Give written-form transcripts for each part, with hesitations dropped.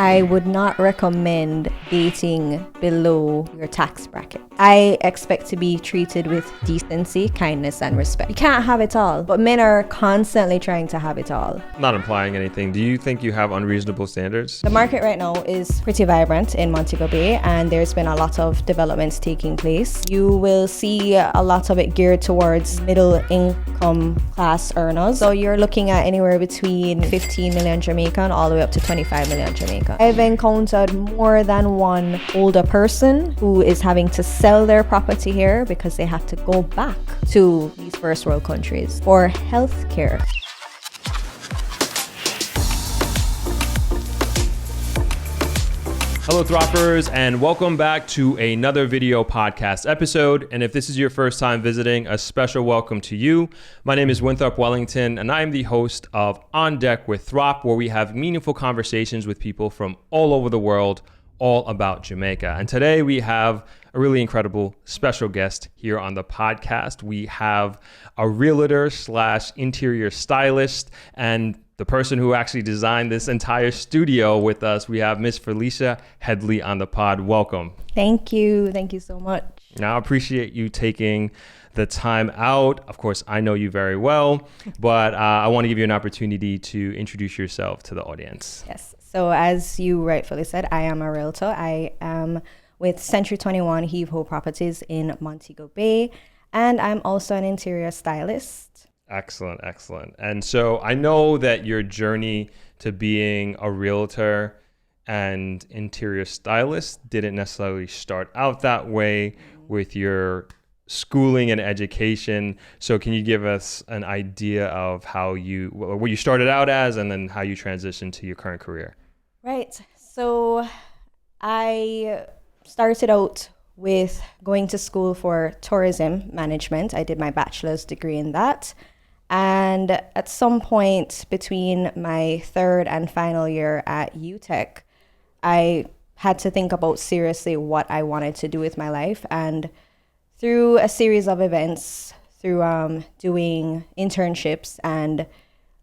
I would not recommend dating below your tax bracket. I expect to be treated with decency, kindness, and respect. You can't have it all, but men are constantly trying to have it all. Not implying anything. Do you think you have unreasonable standards? The market right now is pretty vibrant in Montego Bay, and there's been a lot of developments taking place. You will see a lot of it geared towards middle income class earners. So you're looking at anywhere between 15 million Jamaican all the way up to 25 million Jamaican. I've encountered more than one older person who is having to sell their property here because they have to go back to these first world countries for healthcare. Hello Throppers, and welcome back to another video podcast episode. And if this is your first time visiting, a special welcome to you. My name is Winthrop Wellington, and I am the host of On Deck with Throp, where we have meaningful conversations with people from all over the world, all about Jamaica. And today we have a really incredible special guest here on the podcast. We have a realtor / interior stylist and the person who actually designed this entire studio with us. We have Miss Felicia Headley on the pod. Welcome. Thank you. Thank you so much. Now, I appreciate you taking the time out. Of course, I know you very well, but I want to give you an opportunity to introduce yourself to the audience. Yes. So as you rightfully said, I am a realtor. I am with Century 21 Heave-Ho Properties in Montego Bay, and I'm also an interior stylist. Excellent, excellent. And so I know that your journey to being a realtor and interior stylist didn't necessarily start out that way with your schooling and education. So can you give us an idea of what you started out as and then how you transitioned to your current career? Right. So I started out with going to school for tourism management. I did my bachelor's degree in that. And at some point between my third and final year at UTech, I had to think about seriously what I wanted to do with my life. And through a series of events, through doing internships and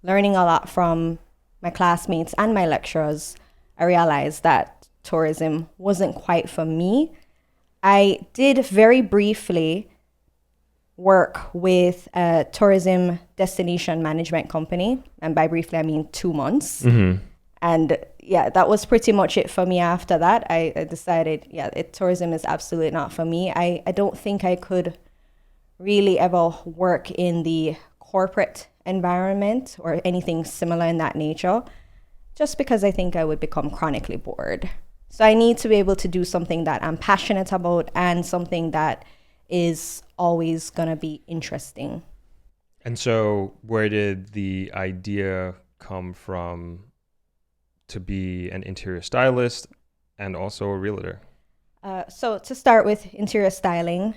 learning a lot from my classmates and my lecturers, I realized that tourism wasn't quite for me. I did very briefly work with a tourism destination management company. And by briefly, I mean 2 months. Mm-hmm. And yeah, that was pretty much it for me after that. I decided, tourism is absolutely not for me. I don't think I could really ever work in the corporate environment or anything similar in that nature, just because I think I would become chronically bored. So I need to be able to do something that I'm passionate about and something that is always going to be interesting. And so where did the idea come from to be an interior stylist and also a realtor? So to start with interior styling,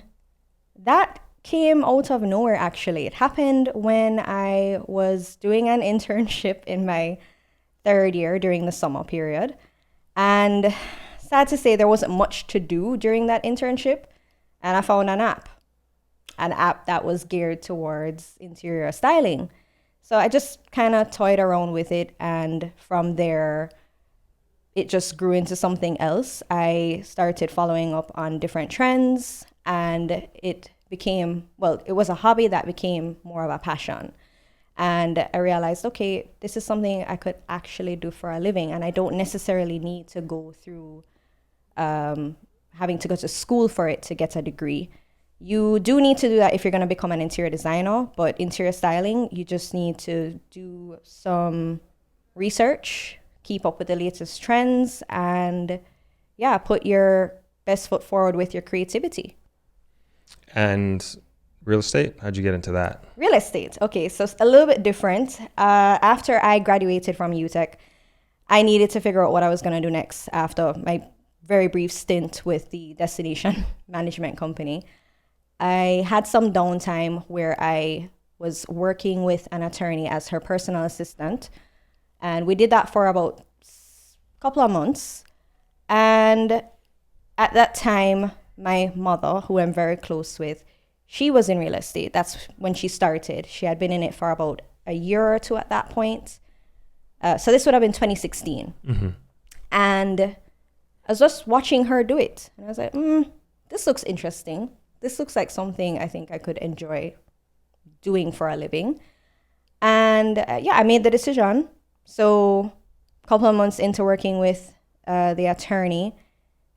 that came out of nowhere, actually. It happened when I was doing an internship in my third year during the summer period. And sad to say, there wasn't much to do during that internship. And I found an app that was geared towards interior styling. So I just kind of toyed around with it. And from there, it just grew into something else. I started following up on different trends, and it was a hobby that became more of a passion. And I realized, okay, this is something I could actually do for a living. And I don't necessarily need to go through having to go to school for it to get a degree. You do need to do that if you're going to become an interior designer, but interior styling, you just need to do some research, keep up with the latest trends, and put your best foot forward with your creativity. And real estate, how'd you get into that? Real estate, okay, so it's a little bit different. After I graduated from UTech, I needed to figure out what I was going to do next after my very brief stint with the destination management company. I had some downtime where I was working with an attorney as her personal assistant. And we did that for about a couple of months. And at that time, my mother, who I'm very close with, she was in real estate. That's when she started. She had been in it for about a year or two at that point. So this would have been 2016. Mm-hmm. And I was just watching her do it. And I was like, this looks interesting. This looks like something I think I could enjoy doing for a living. And I made the decision. So a couple of months into working with the attorney,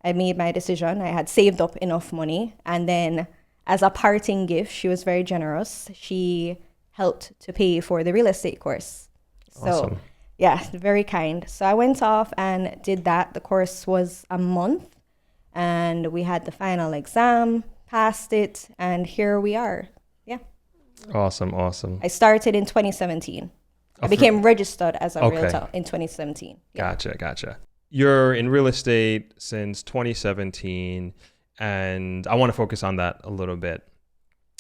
I made my decision. I had saved up enough money. And then as a parting gift, she was very generous. She helped to pay for the real estate course. Awesome. So yeah, very kind. So I went off and did that. The course was a month and we had the final exam, passed it, and here we are. Yeah. Awesome. I started in 2017. I became registered as a realtor in 2017. Yeah. Gotcha. You're in real estate since 2017, and I want to focus on that a little bit.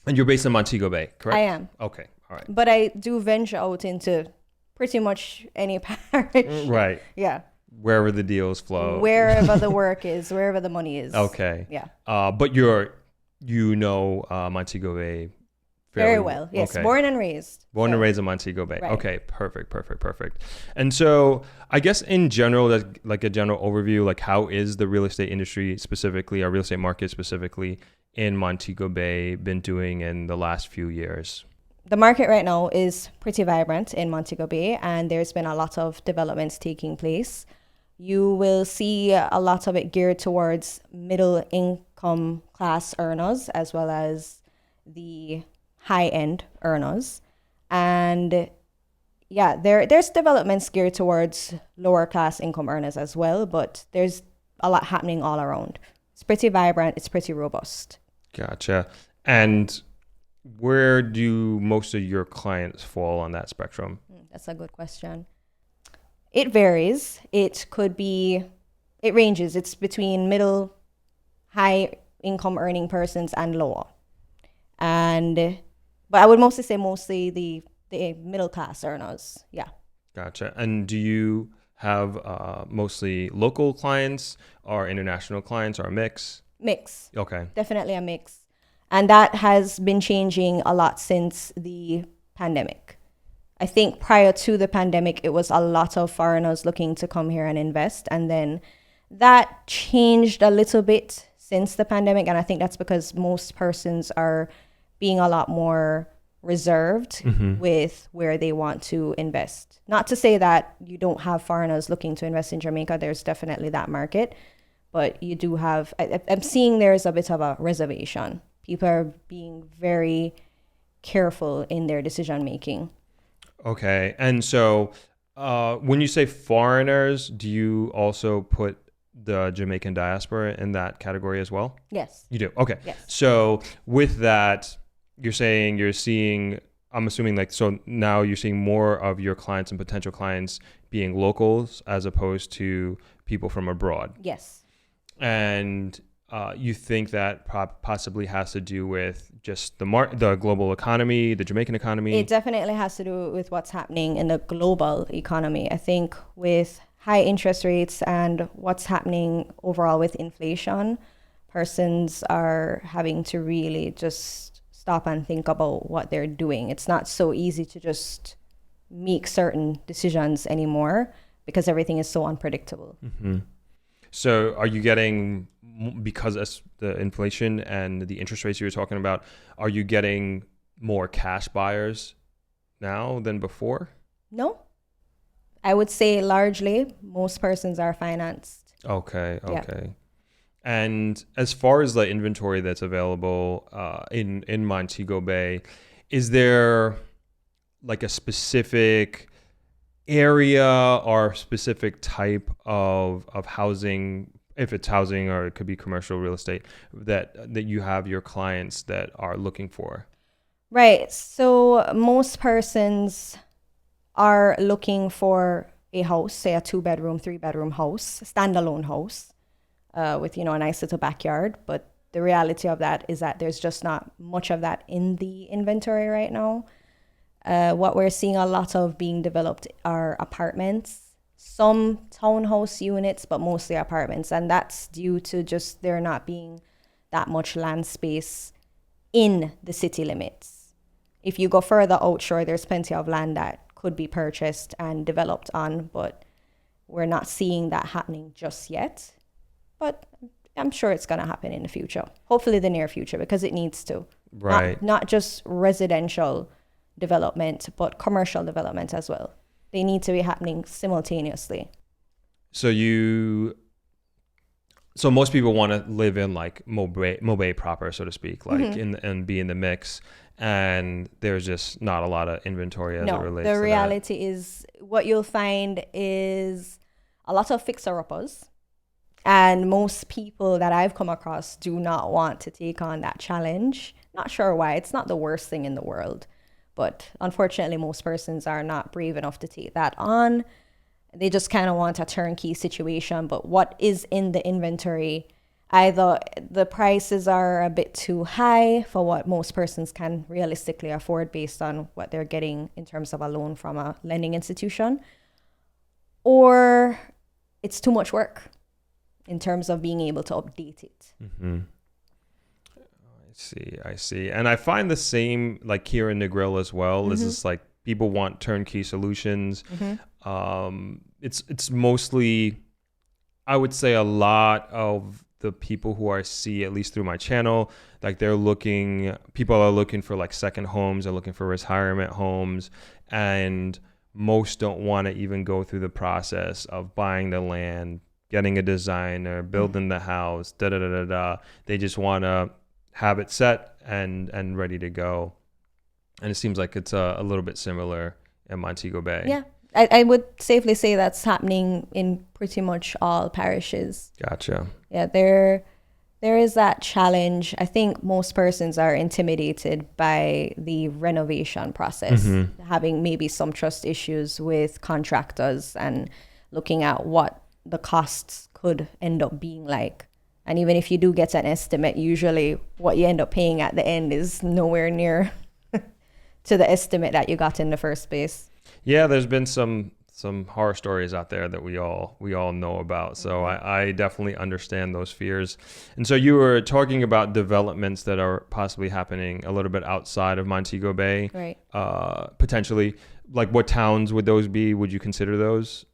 And you're based in Montego Bay, correct? I am. Okay, all right. But I do venture out into pretty much any parish. Right. Yeah. Wherever the deals flow. Wherever the work is, wherever the money is. Okay. Yeah. But Montego Bay very well. Yes. Okay. Born and raised. And raised in Montego Bay. Right. Okay. Perfect. And so I guess in general, that's like a general overview, like how is the real estate industry specifically, our real estate market specifically in Montego Bay been doing in the last few years? The market right now is pretty vibrant in Montego Bay, and there's been a lot of developments taking place. You will see a lot of it geared towards middle income class earners as well as the high-end earners. And yeah, there's developments geared towards lower class income earners as well, but there's a lot happening all around. It's pretty vibrant, it's pretty robust. Gotcha. And where do most of your clients fall on that spectrum? That's a good question. It varies. It ranges. It's between middle, high income earning persons and lower. But I would mostly the middle class earners. Yeah. Gotcha. And do you have mostly local clients or international clients or a mix? Mix. Okay. Definitely a mix. And that has been changing a lot since the pandemic. I think prior to the pandemic, it was a lot of foreigners looking to come here and invest. And then that changed a little bit since the pandemic. And I think that's because most persons are being a lot more reserved with where they want to invest. Not to say that you don't have foreigners looking to invest in Jamaica. There's definitely that market. But you do have, I'm seeing there's a bit of a reservation. People are being very careful in their decision making. Okay. And so when you say foreigners, do you also put the Jamaican diaspora in that category as well? Yes. You do? Okay. Yes. So with that, you're saying you're seeing, I'm assuming so now you're seeing more of your clients and potential clients being locals as opposed to people from abroad. Yes. And you think that possibly has to do with just the global economy, the Jamaican economy? It definitely has to do with what's happening in the global economy. I think with high interest rates and what's happening overall with inflation, persons are having to really just stop and think about what they're doing. It's not so easy to just make certain decisions anymore because everything is so unpredictable. Mm-hmm. So are you getting, because of the inflation and the interest rates you were talking about, are you getting more cash buyers now than before? No. I would say largely most persons are financed. Okay. Yeah. And as far as the inventory that's available in Montego Bay, is there like a specific area or specific type of housing, if it's housing or it could be commercial real estate, that you have your clients that are looking for? Right. So most persons are looking for a house, say a 2-bedroom, 3-bedroom house, standalone house with, a nice little backyard. But the reality of that is that there's just not much of that in the inventory right now. What we're seeing a lot of being developed are apartments, some townhouse units, but mostly apartments. And that's due to just there not being that much land space in the city limits. If you go further out, sure, there's plenty of land that could be purchased and developed on, but we're not seeing that happening just yet, but I'm sure it's going to happen in the future. Hopefully the near future, because it needs to. Right. Not just residential development, but commercial development as well. They need to be happening simultaneously. So most people want to live in like Montego Bay proper, so to speak, like and be in the mix. And there's just not a lot of inventory as it relates to that. The reality is what you'll find is a lot of fixer-uppers. And most people that I've come across do not want to take on that challenge. Not sure why. It's not the worst thing in the world. But unfortunately, most persons are not brave enough to take that on. They just kind of want a turnkey situation. But what is in the inventory, either the prices are a bit too high for what most persons can realistically afford based on what they're getting in terms of a loan from a lending institution, or it's too much work in terms of being able to update it. Mm-hmm. I see. And I find the same like here in the grill as well. It's just like people want turnkey solutions. It's mostly, I would say, a lot of the people who I see, at least through my channel, like people are looking for like second homes, they're looking for retirement homes, and most don't want to even go through the process of buying the land, getting a designer, building the house, They just want to have it set and ready to go. And it seems like it's a little bit similar in Montego Bay. Yeah, I would safely say that's happening in pretty much all parishes. Gotcha. Yeah, there is that challenge. I think most persons are intimidated by the renovation process, having maybe some trust issues with contractors and looking at what the costs could end up being like. And even if you do get an estimate, usually what you end up paying at the end is nowhere near to the estimate that you got in the first place. Yeah, there's been some horror stories out there that we all know about. So I definitely understand those fears. And so you were talking about developments that are possibly happening a little bit outside of Montego Bay. Right. Potentially. Like what towns would those be? Would you consider those?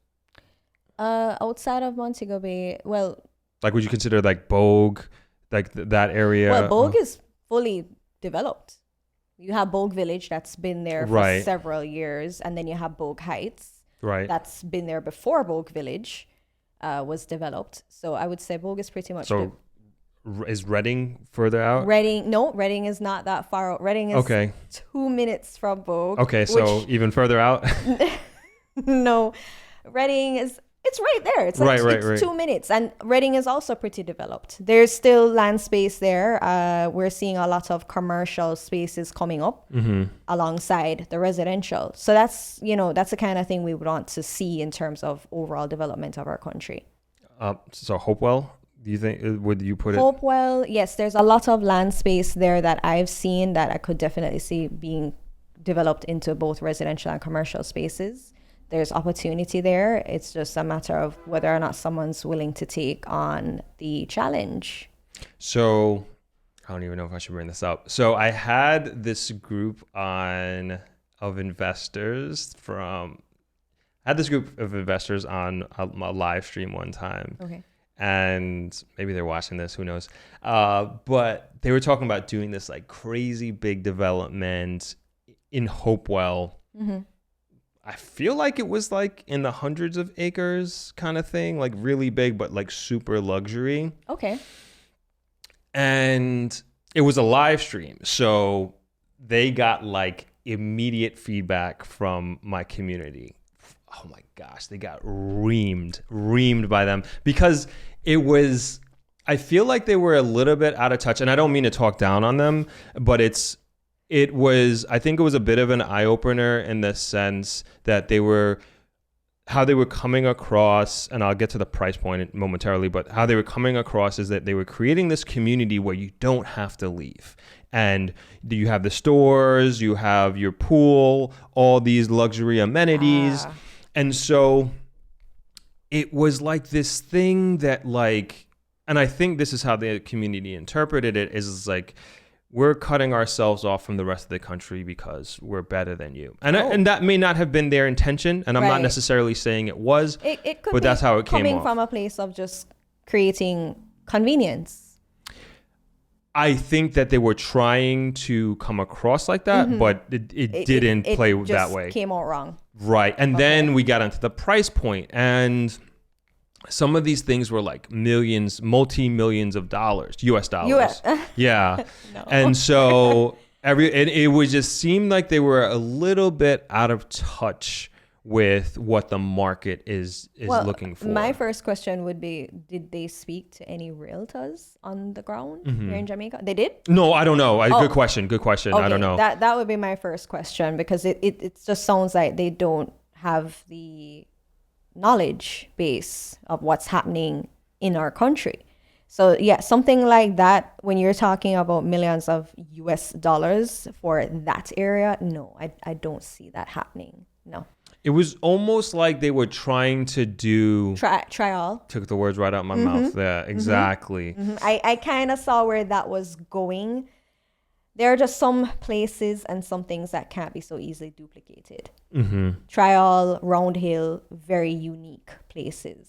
Outside of Montego Bay, well... Like would you consider like Bogue, like that area? Well, Bogue is fully developed. You have Bogue Village that's been there for several years, and then you have Bogue Heights that's been there before Bogue Village was developed. So I would say Bogue is pretty much... So is Reading further out? Reading is not that far out. Reading is 2 minutes from Bogue. Okay, so even further out? No, Reading is... It's right there. It's like it's 2 minutes. And Reading is also pretty developed. There's still land space there. We're seeing a lot of commercial spaces coming up alongside the residential. So that's the kind of thing we would want to see in terms of overall development of our country. So Hopewell, do you think, would you put Hopewell, yes, there's a lot of land space there that I've seen that I could definitely see being developed into both residential and commercial spaces. There's opportunity there. It's just a matter of whether or not someone's willing to take on the challenge. So I don't even know if I should bring this up. So I had this group of investors on a live stream one time. Okay. And maybe they're watching this, who knows? But they were talking about doing this like crazy big development in Hopewell. I feel like it was like in the hundreds of acres kind of thing, like really big, but like super luxury. Okay. And it was a live stream. So they got like immediate feedback from my community. Oh my gosh, they got reamed by them because I feel like they were a little bit out of touch. And I don't mean to talk down on them, but I think it was a bit of an eye-opener in the sense that how they were coming across, and I'll get to the price point momentarily, but how they were coming across is that they were creating this community where you don't have to leave. And you have the stores, you have your pool, all these luxury amenities. And so it was like this thing that like, and I think this is how the community interpreted it, is like, we're cutting ourselves off from the rest of the country because we're better than you. And that may not have been their intention, and I'm not necessarily saying it was, it could but that's how it came coming off. from a place of just creating convenience. I think that they were trying to come across like that, but it didn't play that way. It came out wrong. Right. And then we got into the price point, and some of these things were like millions, multi-millions of dollars, US dollars. Yeah. No. And so it would just seem like they were a little bit out of touch with what the market is looking for. My first question would be, did they speak to any realtors on the ground here in Jamaica? They did? No, I don't know. Good question. Okay, I don't know. That would be my first question, because it just sounds like they don't have the knowledge base of what's happening in our country. So yeah, something like that, when you're talking about millions of US dollars for that area, no, I don't see that happening. No. It was almost like they were trying to do trial. Took the words right out my mouth. Yeah, exactly. I kind of saw where that was going. There are just some places and some things that can't be so easily duplicated. Trial, Round Hill, very unique places.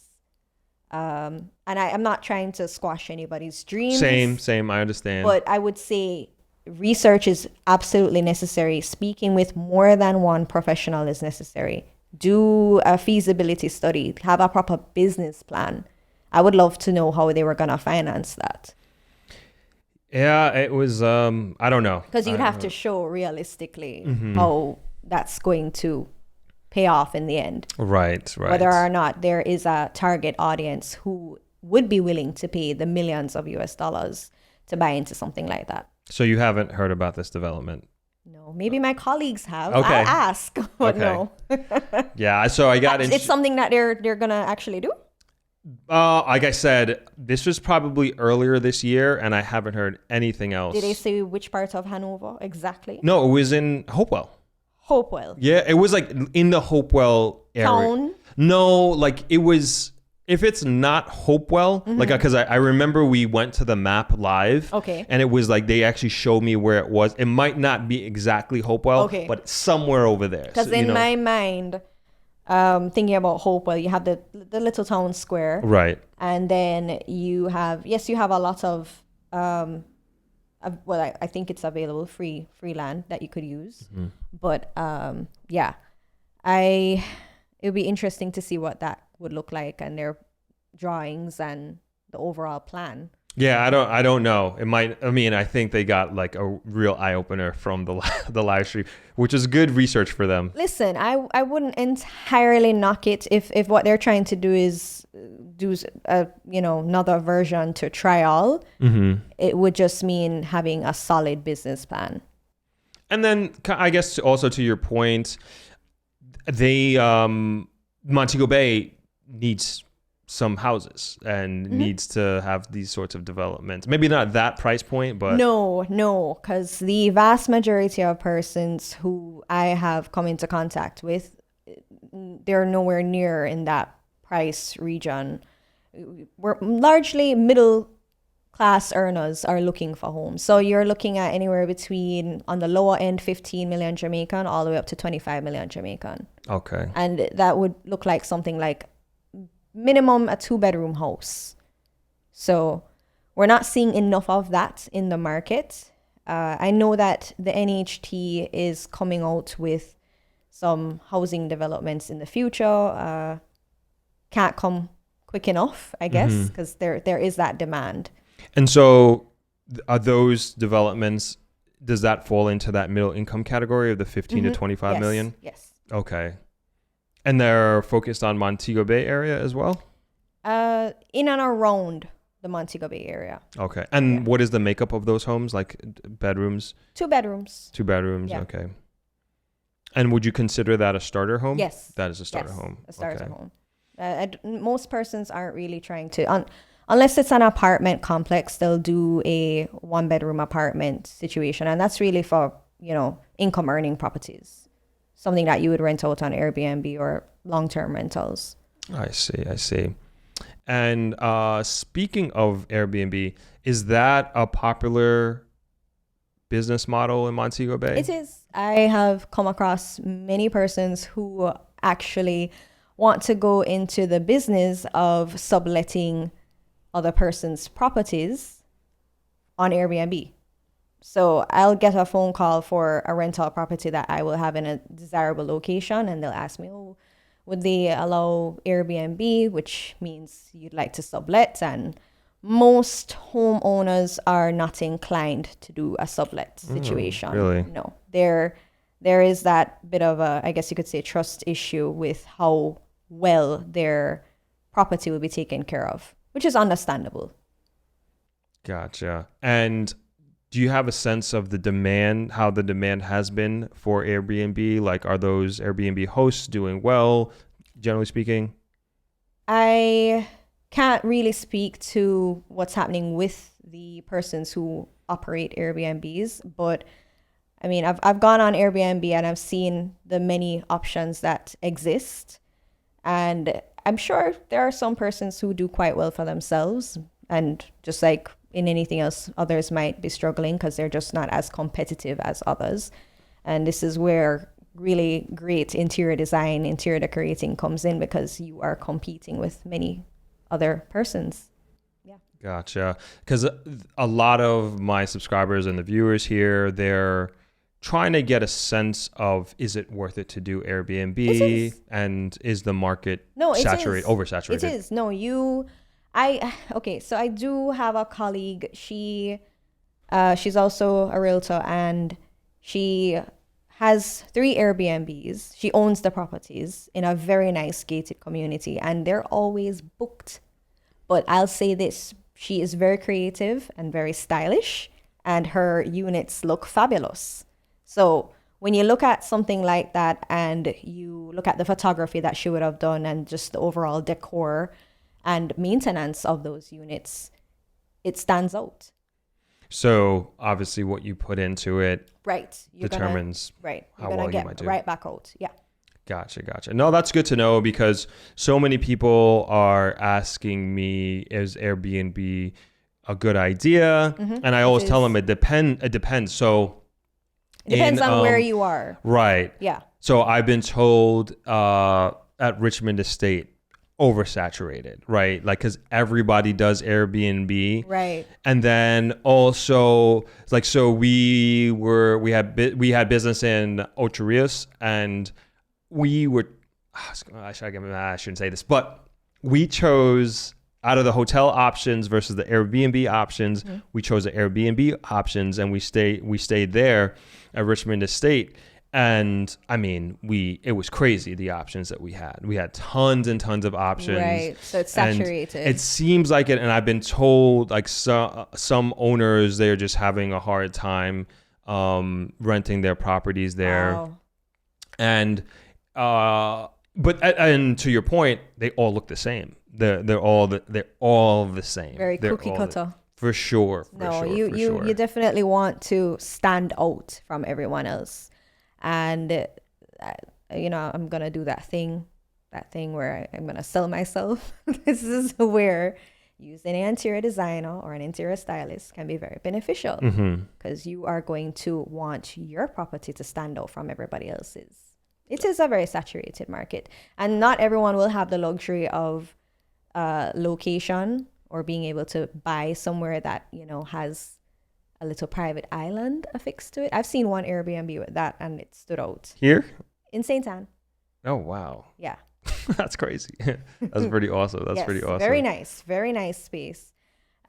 And I'm not trying to squash anybody's dreams. Same, I understand. But I would say research is absolutely necessary. Speaking with more than one professional is necessary. Do a feasibility study. Have a proper business plan. I would love to know how they were going to finance that. Yeah, it was, I don't know. Because you'd have to show realistically how that's going to pay off in the end. Right. Whether or not there is a target audience who would be willing to pay the millions of US dollars to buy into something like that. So you haven't heard about this development? No, maybe my colleagues have. Okay. I'll ask, but no. Yeah, so I got It's something that they're gonna actually do? Like I said, this was probably earlier this year, and I haven't heard anything else. Did they say which part of Hanover exactly? No, it was in Hopewell. Hopewell. Yeah, it was like in the Hopewell area. Town? No, like it was, if it's not Hopewell, like, because I remember we went to the map live. Okay. And it was like, they actually showed me where it was. It might not be exactly Hopewell, but somewhere over there. Because in my mind, thinking about Hopewell, you have the little town square. Right. And then you have a lot of, I think it's available, free land that you could use. But yeah, it would be interesting to see what that would look like and their drawings and the overall plan. Yeah, I don't know. It might. I mean, I think they got like a real eye opener from the live stream, which is good research for them. Listen, I wouldn't entirely knock it if what they're trying to do is do another version to trial. It would just mean having a solid business plan. And then I guess also to your point, they Montego Bay needs some houses and needs to have these sorts of developments. Maybe not that price point, but no, because the vast majority of persons who I have come into contact with, they're nowhere near in that price region. We're largely middle class earners are looking for homes. So you're looking at anywhere between, on the lower end, 15 million Jamaican all the way up to 25 million Jamaican. Okay. And that would look like something like minimum a 2-bedroom house. So we're not seeing enough of that in the market. I know that the NHT is coming out with some housing developments in the future. Can't come quick enough, I guess, because there is that demand. And so are those developments, does that fall into that middle income category of the 15 to 25 million? Yes. Okay. And they're focused on Montego Bay area as well? In and around the Montego Bay area. Okay. And what is the makeup of those homes? Like bedrooms? 2 bedrooms. 2 bedrooms. Yeah. Okay. And would you consider that a starter home? Yes. That is a starter home. A starter home. Most persons aren't really trying to, unless it's an apartment complex, they'll do a 1-bedroom apartment situation. And that's really for, income earning properties. Something that you would rent out on Airbnb or long-term rentals. I see. And speaking of Airbnb, is that a popular business model in Montego Bay? It is. I have come across many persons who actually want to go into the business of subletting other person's properties on Airbnb. So I'll get a phone call for a rental property that I will have in a desirable location, and they'll ask me, oh, would they allow Airbnb, which means you'd like to sublet, and most homeowners are not inclined to do a sublet situation. Really? No. There is that bit of a, I guess you could say, trust issue with how well their property will be taken care of, which is understandable. Gotcha. And do you have a sense of the demand, how the demand has been for Airbnb? Like, are those Airbnb hosts doing well, generally speaking? I can't really speak to what's happening with the persons who operate Airbnbs, but I mean, I've gone on Airbnb and I've seen the many options that exist. And I'm sure there are some persons who do quite well for themselves. And just like in anything else, others might be struggling because they're just not as competitive as others. And this is where really great interior design, interior decorating comes in, because you are competing with many other persons. Yeah. Gotcha. Because a lot of my subscribers and the viewers here, they're trying to get a sense of, is it worth it to do Airbnb, and is the market oversaturated? It is. No, okay, so I do have a colleague. She's also a realtor, and she has 3 Airbnbs. She owns the properties in a very nice gated community, and they're always booked. But I'll say this, she is very creative and very stylish, and her units look fabulous. So when you look at something like that and you look at the photography that she would have done and just the overall decor and maintenance of those units, it stands out. So obviously what you put into it determines how well you get might do. Right back out. Yeah. Gotcha. No, that's good to know, because so many people are asking me, is Airbnb a good idea? Mm-hmm. And I always tell them it depends. So it depends on where you are. Right. Yeah. So I've been told at Richmond Estate, oversaturated, right? Like, because everybody does Airbnb. Right. And then also, like, so we had business in Ocho Rios, and we were, I shouldn't say this, but we chose, out of the hotel options versus the Airbnb options, we chose the Airbnb options, and we stayed there at Richmond Estate. And I mean, it was crazy, the options that we had. We had tons and tons of options. Right. So it's saturated. And it seems like it. And I've been told, like, some owners, they're just having a hard time renting their properties there. Wow. And and to your point, they all look the same. They're all the same. Very cookie cutter. For sure. You definitely want to stand out from everyone else. And, I'm going to do that thing where I'm going to sell myself. This is where using an interior designer or an interior stylist can be very beneficial, because you are going to want your property to stand out from everybody else's. It is a very saturated market, and not everyone will have the luxury of location or being able to buy somewhere that, has a little private island affixed to it. I've seen one Airbnb with that, and it stood out. Here? In St. Anne. Oh, wow. Yeah. That's crazy. That's pretty awesome. That's pretty awesome. Very nice space.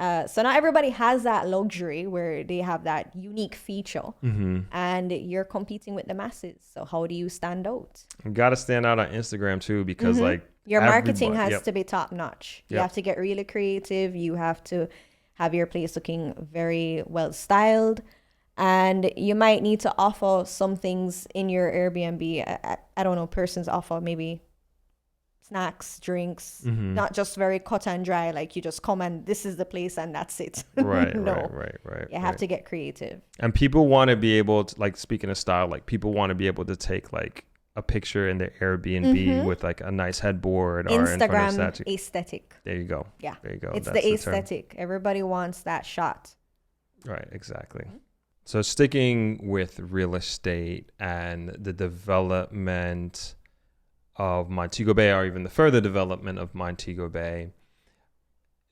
So not everybody has that luxury where they have that unique feature, and you're competing with the masses. So how do you stand out? You got to stand out on Instagram too, because like your marketing has to be top notch. You have to get really creative. You have to have your place looking very well styled, and you might need to offer some things in your Airbnb. I don't know, persons offer maybe snacks, drinks, not just very cut and dry, like you just come and this is the place and that's it. Right, no. right. You have to get creative. And people want to be able to, like, speaking of style, like, people want to be able to take like a picture in their Airbnb with like a nice headboard or Instagram aesthetic. There you go. Yeah. There you go. It's the aesthetic. Everybody wants that shot. Right, exactly. So sticking with real estate and the development of Montego Bay, or even the further development of Montego Bay,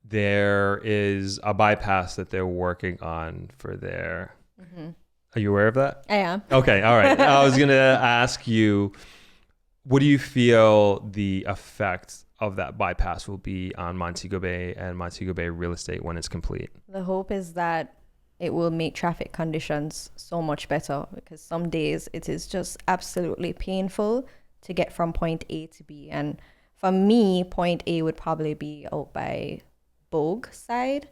there is a bypass that they're working on for there. Mm-hmm. Are you aware of that? I am. Okay, all right. I was going to ask you, what do you feel the effect of that bypass will be on Montego Bay and Montego Bay real estate when it's complete? The hope is that it will make traffic conditions so much better, because some days it is just absolutely painful to get from point A to B. And for me, point A would probably be out by Bogue side,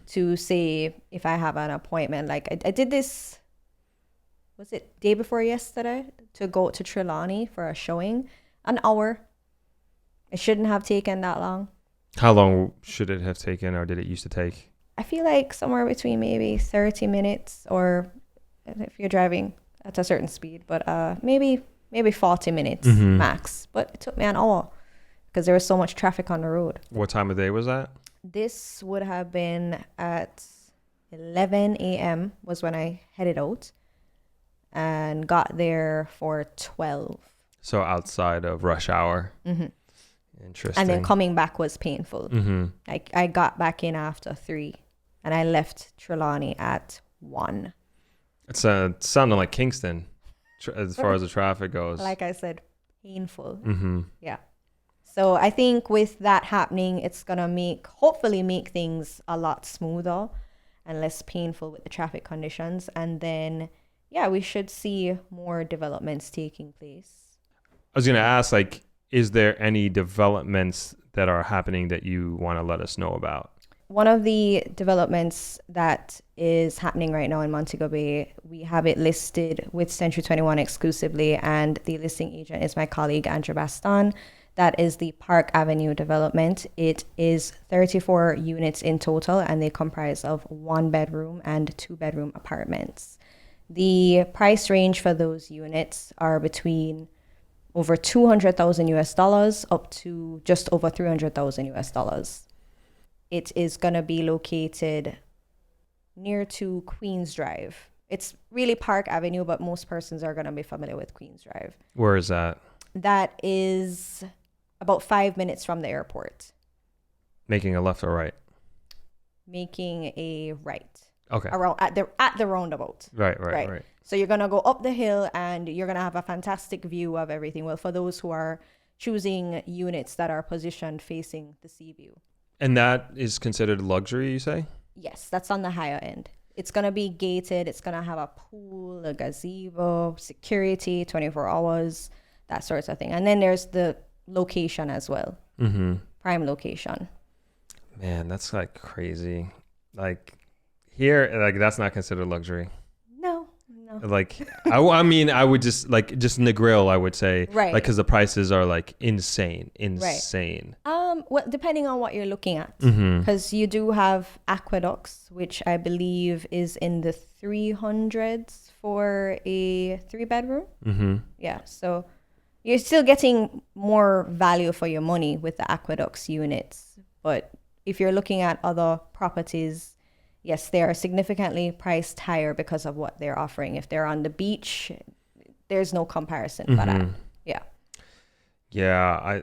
to say if I have an appointment. Like I did this, was it day before yesterday, to go to Trelawney for a showing. An hour. It shouldn't have taken that long. How long should it have taken, or did it used to take? I feel like somewhere between maybe 30 minutes, or if you're driving at a certain speed, but maybe 40 minutes max. But it took me an hour because there was so much traffic on the road. What time of day was that? This would have been at 11 a.m. was when I headed out, and got there for 12. So outside of rush hour. Mm-hmm. Interesting. And then coming back was painful. Mm-hmm. I got back in after 3, and I left Trelawney at 1. It's sounding like Kingston as far as the traffic goes. Like I said, painful. Mm-hmm. Yeah. So I think with that happening, it's going to hopefully make things a lot smoother and less painful with the traffic conditions. And then, yeah, we should see more developments taking place. I was going to ask, like, is there any developments that are happening that you want to let us know about? One of the developments that is happening right now in Montego Bay, we have it listed with Century 21 exclusively, and the listing agent is my colleague, Andrew Baston. That is the Park Avenue development. It is 34 units in total, and they comprise of 1-bedroom and 2-bedroom apartments. The price range for those units are between over $200,000 up to just over $300,000. It is going to be located near to Queens Drive. It's really Park Avenue, but most persons are going to be familiar with Queens Drive. Where is that? That is about 5 minutes from the airport. Making a left or right? Making a right. Okay. Around at the roundabout. Right. So you're gonna go up the hill, and you're gonna have a fantastic view of everything. Well, for those who are choosing units that are positioned facing the sea view. And that is considered luxury, you say? Yes, that's on the higher end. It's gonna be gated. It's gonna have a pool, a gazebo, security, 24 hours, that sort of thing. And then there's the location as well. Mm-hmm. Prime location. Man, that's like crazy. Like here, like that's not considered luxury. No. Like I mean, I would just in the grill, I would say, right? Like because the prices are like insane. Right. Well, depending on what you're looking at, because you do have aqueducts, which I believe is in the 300s for a 3-bedroom. Mm-hmm. Yeah, so you're still getting more value for your money with the aqueducts units. But if you're looking at other properties, yes, they are significantly priced higher because of what they're offering. If they're on the beach, there's no comparison for that. Yeah. Yeah,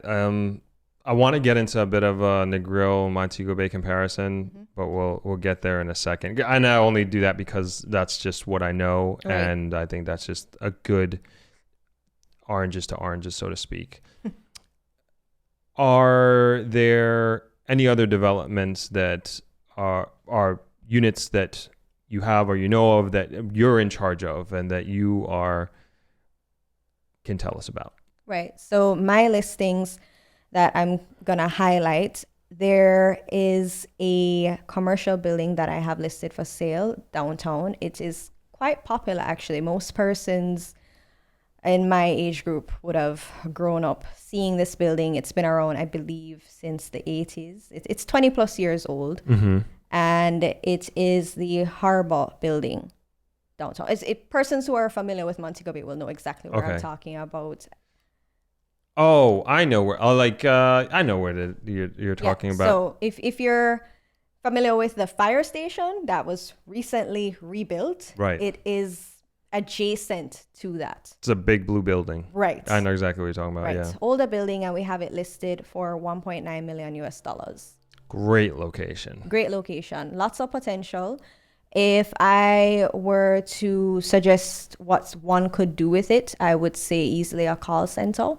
I want to get into a bit of a Negril Montego Bay comparison, but we'll get there in a second. And I only do that because that's just what I know, right. And I think that's just a good oranges to oranges, so to speak. Are there any other developments that are units that you have or you know of that you're in charge of and that you can tell us about? Right. So my listings that I'm going to highlight, there is a commercial building that I have listed for sale downtown. It is quite popular, actually. Most persons in my age group would have grown up seeing this building. It's been around, I believe, since the 80s. It's 20 plus years old. Mm-hmm. And it is the Harbor Building downtown. Persons who are familiar with Montego Bay will know exactly what I'm talking about. Oh, I know where. I know where you're talking about. So if you're familiar with the fire station that was recently rebuilt. Right. It is adjacent to that. It's a big blue building. Right. I know exactly what you're talking about. Right. Yeah. Older building, and we have it listed for 1.9 million US dollars. Great location. Great location. Lots of potential. If I were to suggest what one could do with it, I would say easily a call center,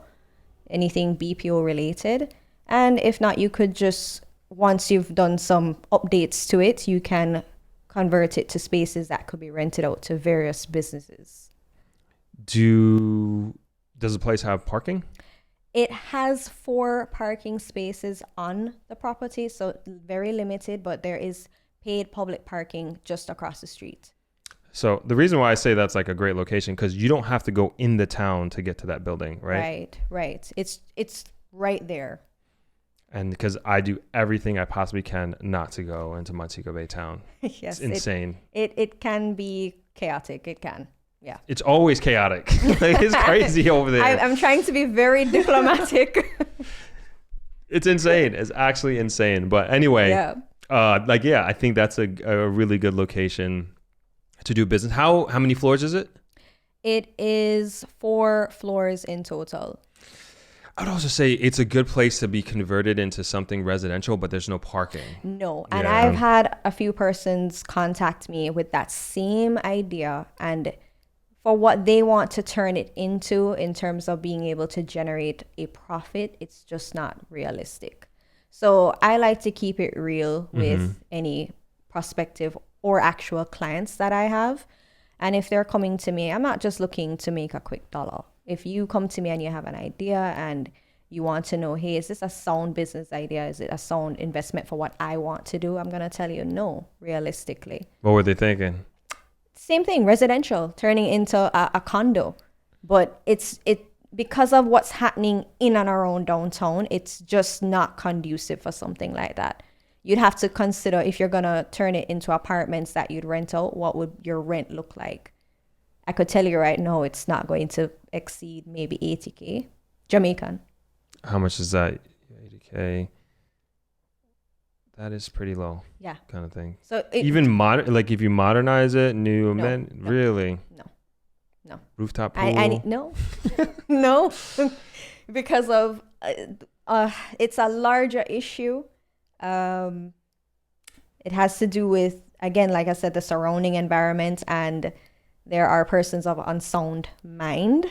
anything BPO related. And if not, you could just, once you've done some updates to it, you can convert it to spaces that could be rented out to various businesses. Does the place have parking? It has 4 parking spaces on the property, so very limited, but there is paid public parking just across the street. So the reason why I say that's like a great location, because you don't have to go in the town to get to that building, right? Right. It's right there. And because I do everything I possibly can not to go into Montego Bay town. Yes, it's insane. It can be chaotic. It can. Yeah. It's always chaotic. Like, it's crazy over there. I'm trying to be very diplomatic. It's insane. It's actually insane. But anyway, I think that's a really good location to do business. How many floors is it? It is 4 floors in total. I would also say it's a good place to be converted into something residential, but there's no parking. No. And I've had a few persons contact me with that same idea, and for what they want to turn it into in terms of being able to generate a profit, it's just not realistic. So I like to keep it real with any prospective or actual clients that I have. And if they're coming to me, I'm not just looking to make a quick dollar. If you come to me and you have an idea and you want to know, hey, is this a sound business idea? Is it a sound investment for what I want to do? I'm going to tell you no, realistically. What were they thinking? Same thing, residential, turning into a condo. But it because of what's happening in and around downtown, it's just not conducive for something like that. You'd have to consider, if you're going to turn it into apartments that you'd rent out, what would your rent look like? I could tell you right now, it's not going to exceed maybe 80K Jamaican. How much is that? 80K. That is pretty low. Yeah. Kind of thing. So even like if you modernize it, really? No. Rooftop pool? No. No. Because of it's a larger issue. It has to do with, again, like I said, the surrounding environment, and there are persons of unsound mind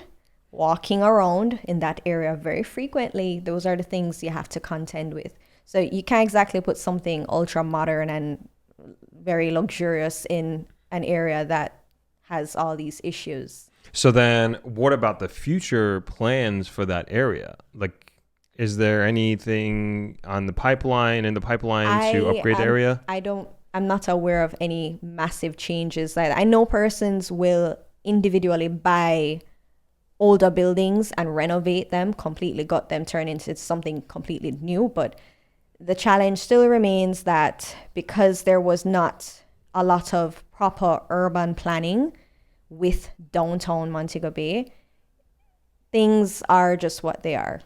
walking around in that area very frequently. Those are the things you have to contend with. So you can't exactly put something ultra modern and very luxurious in an area that has all these issues. So then what about the future plans for that area? Like, is there anything in the pipeline to upgrade the area? I'm not aware of any massive changes. I know persons will individually buy older buildings and renovate them, completely gut them, turn into something completely new. But the challenge still remains that because there was not a lot of proper urban planning with downtown Montego Bay, things are just what they are.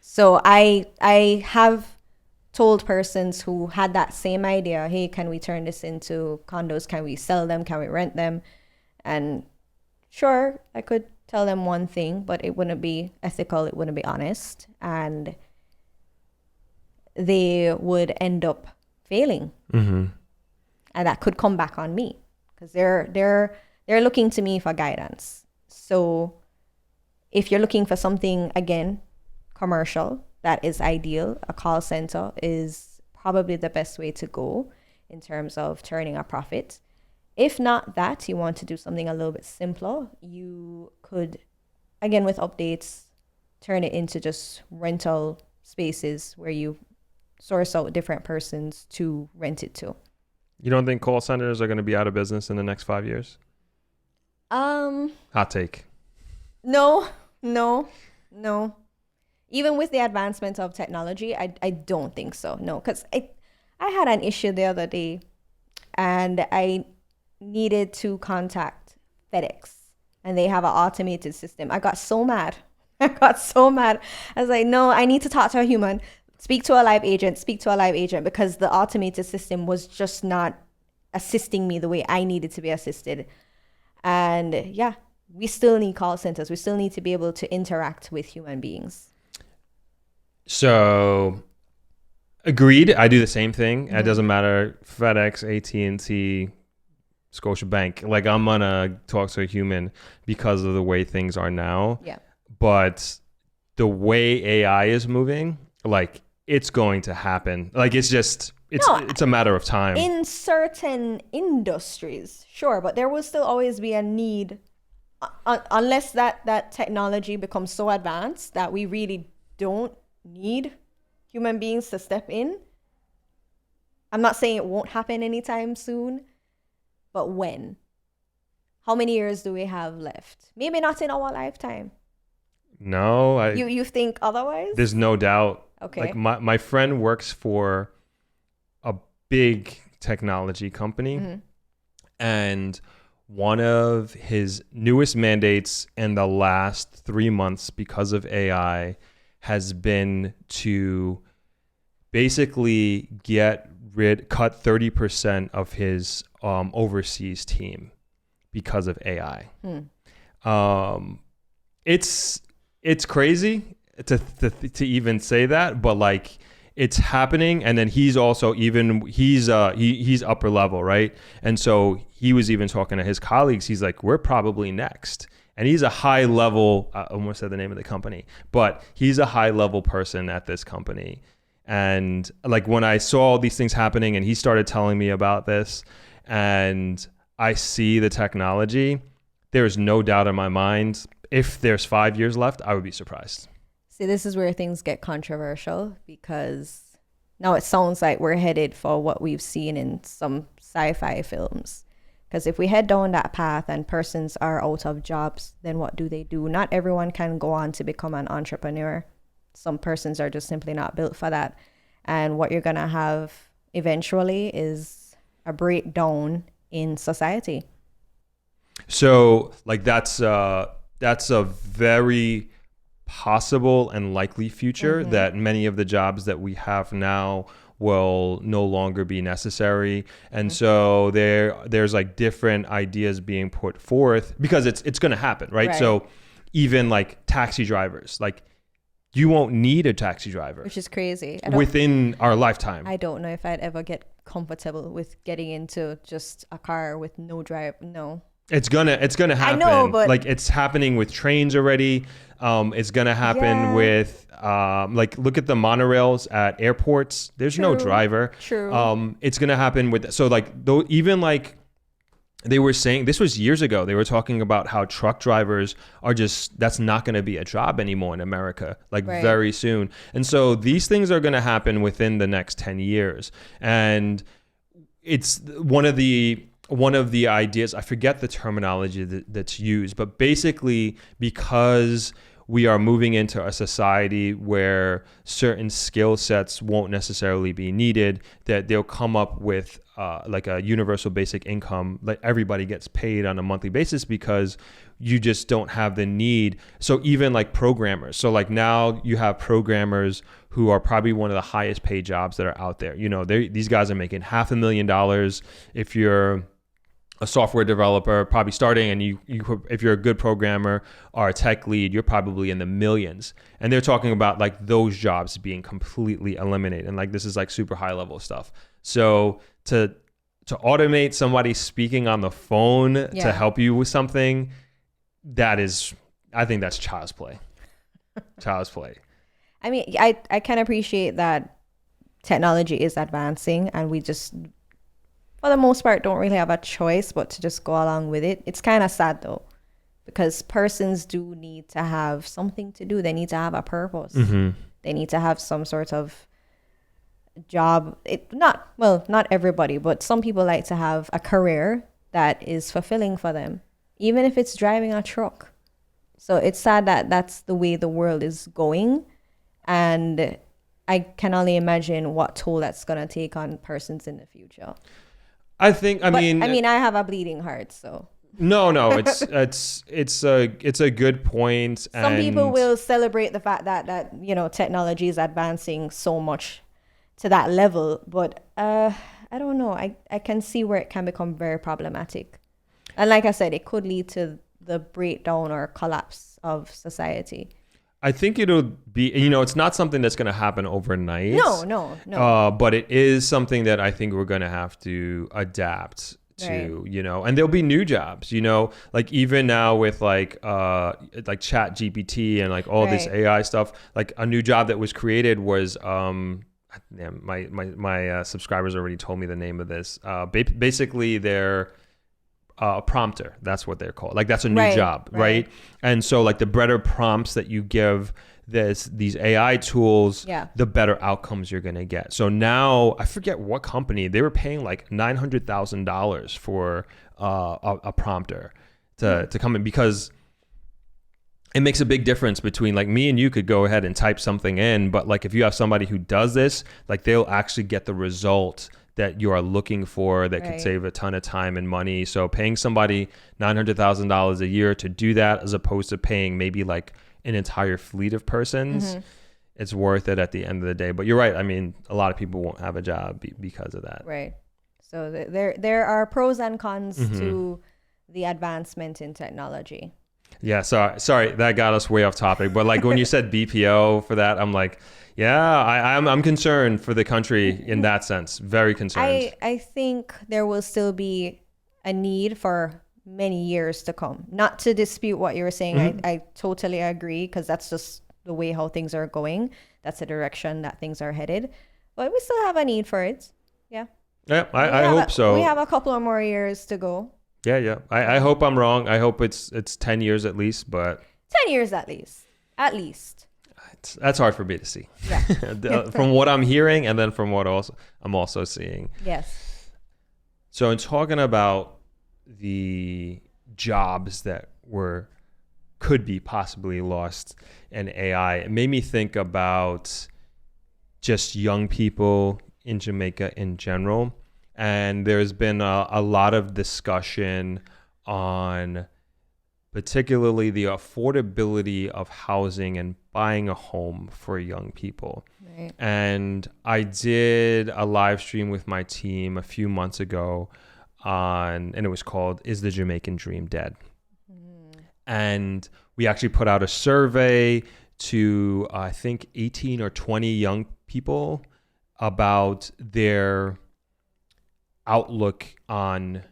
So I have told persons who had that same idea, hey, can we turn this into condos? Can we sell them? Can we rent them? And sure, I could tell them one thing, but it wouldn't be ethical. It wouldn't be honest. And they would end up failing. And that could come back on me because they're looking to me for guidance. So if you're looking for something, again, commercial, that is ideal, a call center is probably the best way to go in terms of turning a profit. If not that, you want to do something a little bit simpler, you could, again, with updates, turn it into just rental spaces where you source out different persons to rent it to. You don't think call centers are going to be out of business in the next 5 years? Hot take. No. Even with the advancement of technology, I don't think so. No, because I had an issue the other day and I needed to contact FedEx and they have an automated system. I got so mad. I was like, no, I need to talk to a human. speak to a live agent, because the automated system was just not assisting me the way I needed to be assisted. And yeah, we still need call centers. We still need to be able to interact with human beings. So agreed. I do the same thing. It doesn't matter. FedEx, AT&T, Scotiabank. Like, I'm going to talk to a human because of the way things are now. Yeah. But the way AI is moving, like, it's going to happen. Like, it's a matter of time. In certain industries, sure, but there will still always be a need, unless that technology becomes so advanced that we really don't need human beings to step in. I'm not saying it won't happen anytime soon, but when? How many years do we have left? Maybe not in our lifetime. No, you think otherwise? There's no doubt. Okay. Like, my friend works for a big technology company, and one of his newest mandates in the last 3 months because of AI has been to basically cut 30% of his overseas team because of AI. It's crazy to even say that, but like, it's happening. And then he's also he's upper level, right? And so he was even talking to his colleagues. He's like, we're probably next. And he's a high level, I almost said the name of the company, but he's a high level person at this company. And like, when I saw all these things happening and he started telling me about this, and I see the technology, there's no doubt in my mind, if there's 5 years left, I would be surprised. See, this is where things get controversial, because now it sounds like we're headed for what we've seen in some sci-fi films. Because if we head down that path and persons are out of jobs, then what do they do? Not everyone can go on to become an entrepreneur. Some persons are just simply not built for that. And what you're going to have eventually is a breakdown in society. So like, that's a very possible and likely future, that many of the jobs that we have now will no longer be necessary. And so there's like different ideas being put forth, because it's going to happen, right? So even like taxi drivers, like, you won't need a taxi driver, which is crazy, within our lifetime. I don't know if I'd ever get comfortable with getting into just a car with no drive. No. It's gonna happen. I know, but like, it's happening with trains already. It's gonna happen with like, look at the monorails at airports. There's no driver. True. It's gonna happen with, so like, though, even like, they were saying, this was years ago, they were talking about how truck drivers are that's not going to be a job anymore in America, like, very soon. And so these things are going to happen within the next 10 years. And it's one of the ideas, I forget the terminology that's used, but basically, because we are moving into a society where certain skill sets won't necessarily be needed, that they'll come up with like a universal basic income, like, everybody gets paid on a monthly basis, because you just don't have the need. So even like programmers, so like, now you have programmers who are probably one of the highest paid jobs that are out there. You know, these guys are making $500,000 if you're a software developer, probably starting, and you if you're a good programmer or a tech lead, you're probably in the millions. And they're talking about like those jobs being completely eliminated. And like, this is like super high level stuff. So to automate somebody speaking on the phone to help you with something, I think that's child's play. Child's play. I mean, I can appreciate that technology is advancing, and we just, for the most part, don't really have a choice but to just go along with it. It's kind of sad though, because persons do need to have something to do. They need to have a purpose. They need to have some sort of job. Not everybody, but some people like to have a career that is fulfilling for them, even if it's driving a truck. So it's sad that that's the way the world is going. And I can only imagine what toll that's going to take on persons in the future. I mean, I have a bleeding heart, so. No, it's a good point. Some people And will celebrate the fact that technology is advancing so much to that level, but I don't know. I can see where it can become very problematic. And like I said, it could lead to the breakdown or collapse of society. I think it'll be, it's not something that's going to happen overnight. No. But it is something that I think we're going to have to adapt to, Right. and there'll be new jobs, like even now with like Chat GPT and like all this Right. AI stuff, like a new job that was created was, yeah, my subscribers already told me the name of this. Basically, they're prompter. That's what they're called. Like that's a new job, right? And so like the better prompts that you give these AI tools, the better outcomes you're gonna get. So now I forget what company they were paying like $900,000 for a prompter to come in, because it makes a big difference between like me and you could go ahead and type something in, but like if you have somebody who does this, like they'll actually get the result that you are looking for that could save a ton of time and money. So paying somebody $900,000 a year to do that, as opposed to paying maybe like an entire fleet of persons, it's worth it at the end of the day. But you're right. I mean, a lot of people won't have a job because of that. Right. So there are pros and cons to the advancement in technology. Yeah, sorry, that got us way off topic. But like when you said BPO for that, I'm like, yeah, I'm concerned for the country in that sense. Very concerned. I think there will still be a need for many years to come. Not to dispute what you were saying. I totally agree, because that's just the way how things are going. That's the direction that things are headed. But we still have a need for it. Yeah. Yeah, I hope so. We have a couple of more years to go. Yeah. I hope I'm wrong. I hope it's 10 years at least, but 10 years at least. At least. That's hard for me to see. Yeah. From what I'm hearing, and then from what I'm also seeing. Yes. So in talking about the jobs that could be possibly lost in AI, it made me think about just young people in Jamaica in general. And there's been a lot of discussion on particularly the affordability of housing and buying a home for young people. Right. And I did a live stream with my team a few months ago and it was called, "Is the Jamaican Dream Dead?" And we actually put out a survey to, I think, 18 or 20 young people about their outlook on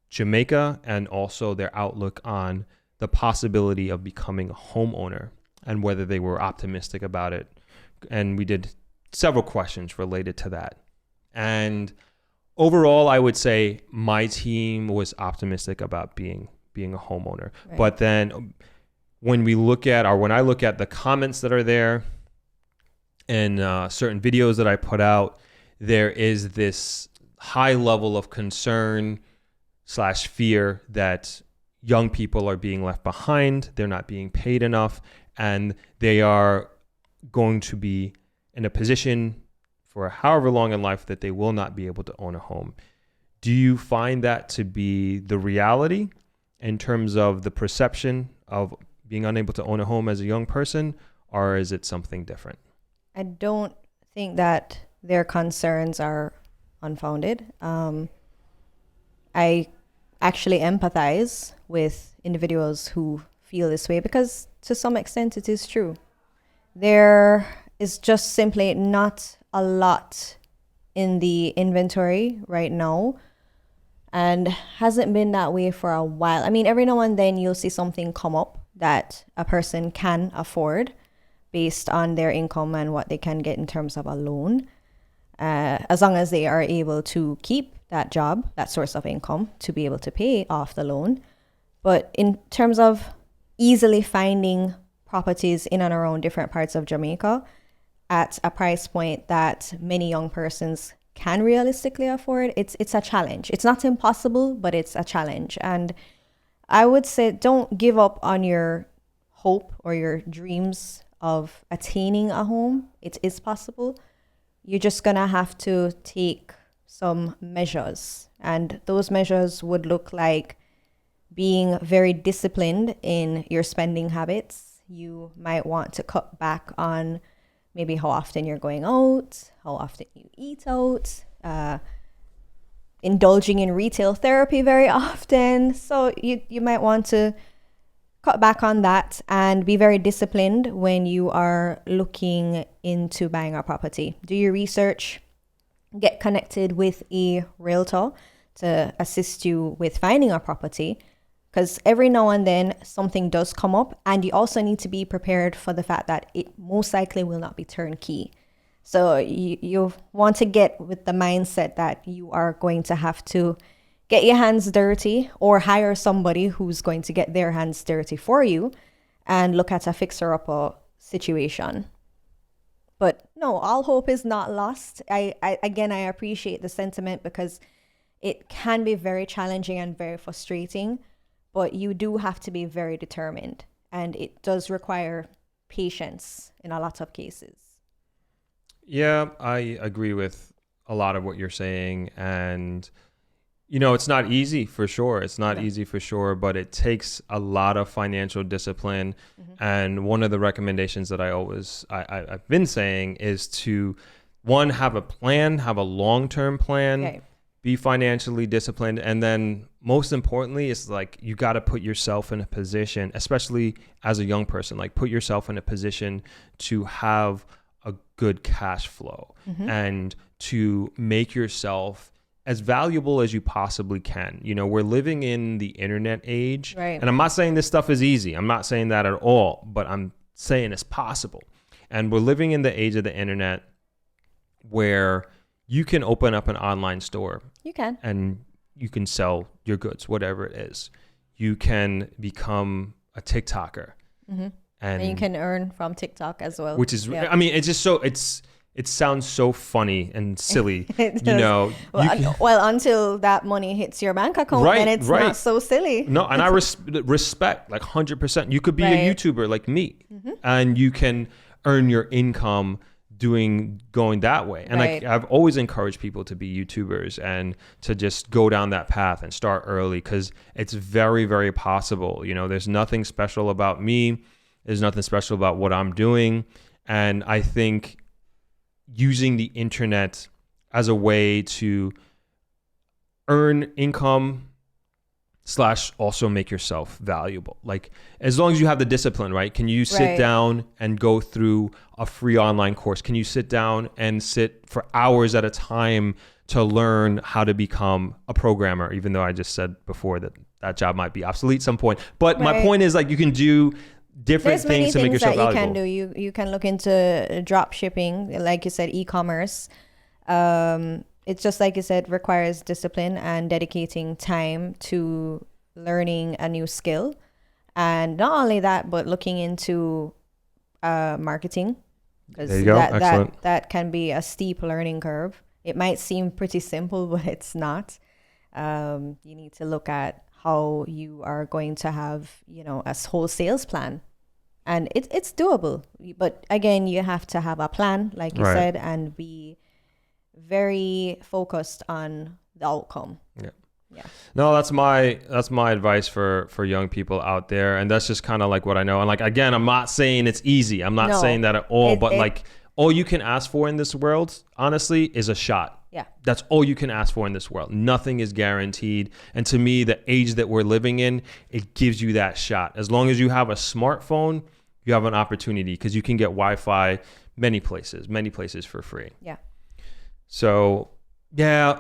Jamaica and also their outlook on the possibility of becoming a homeowner and whether they were optimistic about it. And we did several questions related to that. And overall, I would say my team was optimistic about being a homeowner. Right. But then when I look at the comments that are there and certain videos that I put out, there is this high level of concern / fear that young people are being left behind, they're not being paid enough, and they are going to be in a position for however long in life that they will not be able to own a home. Do you find that to be the reality in terms of the perception of being unable to own a home as a young person, or is it something different? I don't think that their concerns are unfounded. I actually empathize with individuals who feel this way because to some extent it is true. There is just simply not a lot in the inventory right now and hasn't been that way for a while. I mean, every now and then you'll see something come up that a person can afford based on their income and what they can get in terms of a loan. As long as they are able to keep that job, that source of income, to be able to pay off the loan. But in terms of easily finding properties in and around different parts of Jamaica at a price point that many young persons can realistically afford, it's a challenge. It's not impossible, but it's a challenge. And I would say don't give up on your hope or your dreams of attaining a home. It is possible. You're just gonna have to take some measures, and those measures would look like being very disciplined in your spending habits. You might want to cut back on maybe how often you're going out, how often you eat out, indulging in retail therapy very often. So you might want to cut back on that and be very disciplined when you are looking into buying a property. Do your research, get connected with a realtor to assist you with finding a property, because every now and then something does come up, and you also need to be prepared for the fact that it most likely will not be turnkey. So you want to get with the mindset that you are going to have to get your hands dirty or hire somebody who's going to get their hands dirty for you and look at a fixer-upper situation. But no, all hope is not lost. I appreciate the sentiment because it can be very challenging and very frustrating, but you do have to be very determined, and it does require patience in a lot of cases. Yeah, I agree with a lot of what you're saying. And, it's not easy for sure. It's not easy for sure, but it takes a lot of financial discipline. Mm-hmm. And one of the recommendations that I've been saying is to, one, have a plan, have a long-term plan, okay. Be financially disciplined. And then most importantly, it's like you got to put yourself in a position, especially as a young person, like put yourself in a position to have a good cash flow, mm-hmm. and to make yourself as valuable as you possibly can. We're living in the internet age, right. And I'm not saying this stuff is easy. I'm not saying that at all, but I'm saying it's possible. And we're living in the age of the internet where you can open up an online store. You can. And you can sell your goods, whatever it is. You can become a TikToker. Mm-hmm. And you can earn from TikTok as well. Which is, yeah. I mean, it's just so, it sounds so funny and silly, Well, until that money hits your bank account, right, then it's not so silly. No, and I respect like 100%. You could be a YouTuber like me, mm-hmm. and you can earn your income going that way. And I've always encouraged people to be YouTubers and to just go down that path and start early, because it's very, very possible. There's nothing special about me. There's nothing special about what I'm doing. And I think using the internet as a way to earn income / also make yourself valuable. Like, as long as you have the discipline, right? Can you sit down and go through a free online course? Can you sit down and sit for hours at a time to learn how to become a programmer? Even though I just said before that job might be obsolete at some point. But my point is, like, you can do different things to make yourself valuable. There's many things that you can do. You can look into drop shipping, like you said, e-commerce. It's just like you said, requires discipline and dedicating time to learning a new skill. And not only that, but looking into marketing, because that can be a steep learning curve. It might seem pretty simple, but it's not. You need to look at how you are going to have, a whole sales plan. And it's doable. But again, you have to have a plan, like you said, and be very focused on the outcome. Yeah. No, that's my advice for young people out there. And that's just kind of like what I know. And like, again, I'm not saying it's easy. I'm not saying that at all, but like, all you can ask for in this world, honestly, is a shot. Yeah. That's all you can ask for in this world. Nothing is guaranteed. And to me, the age that we're living in, it gives you that shot. As long as you have a smartphone, you have an opportunity, because you can get Wi-Fi many places for free. Yeah. So, yeah,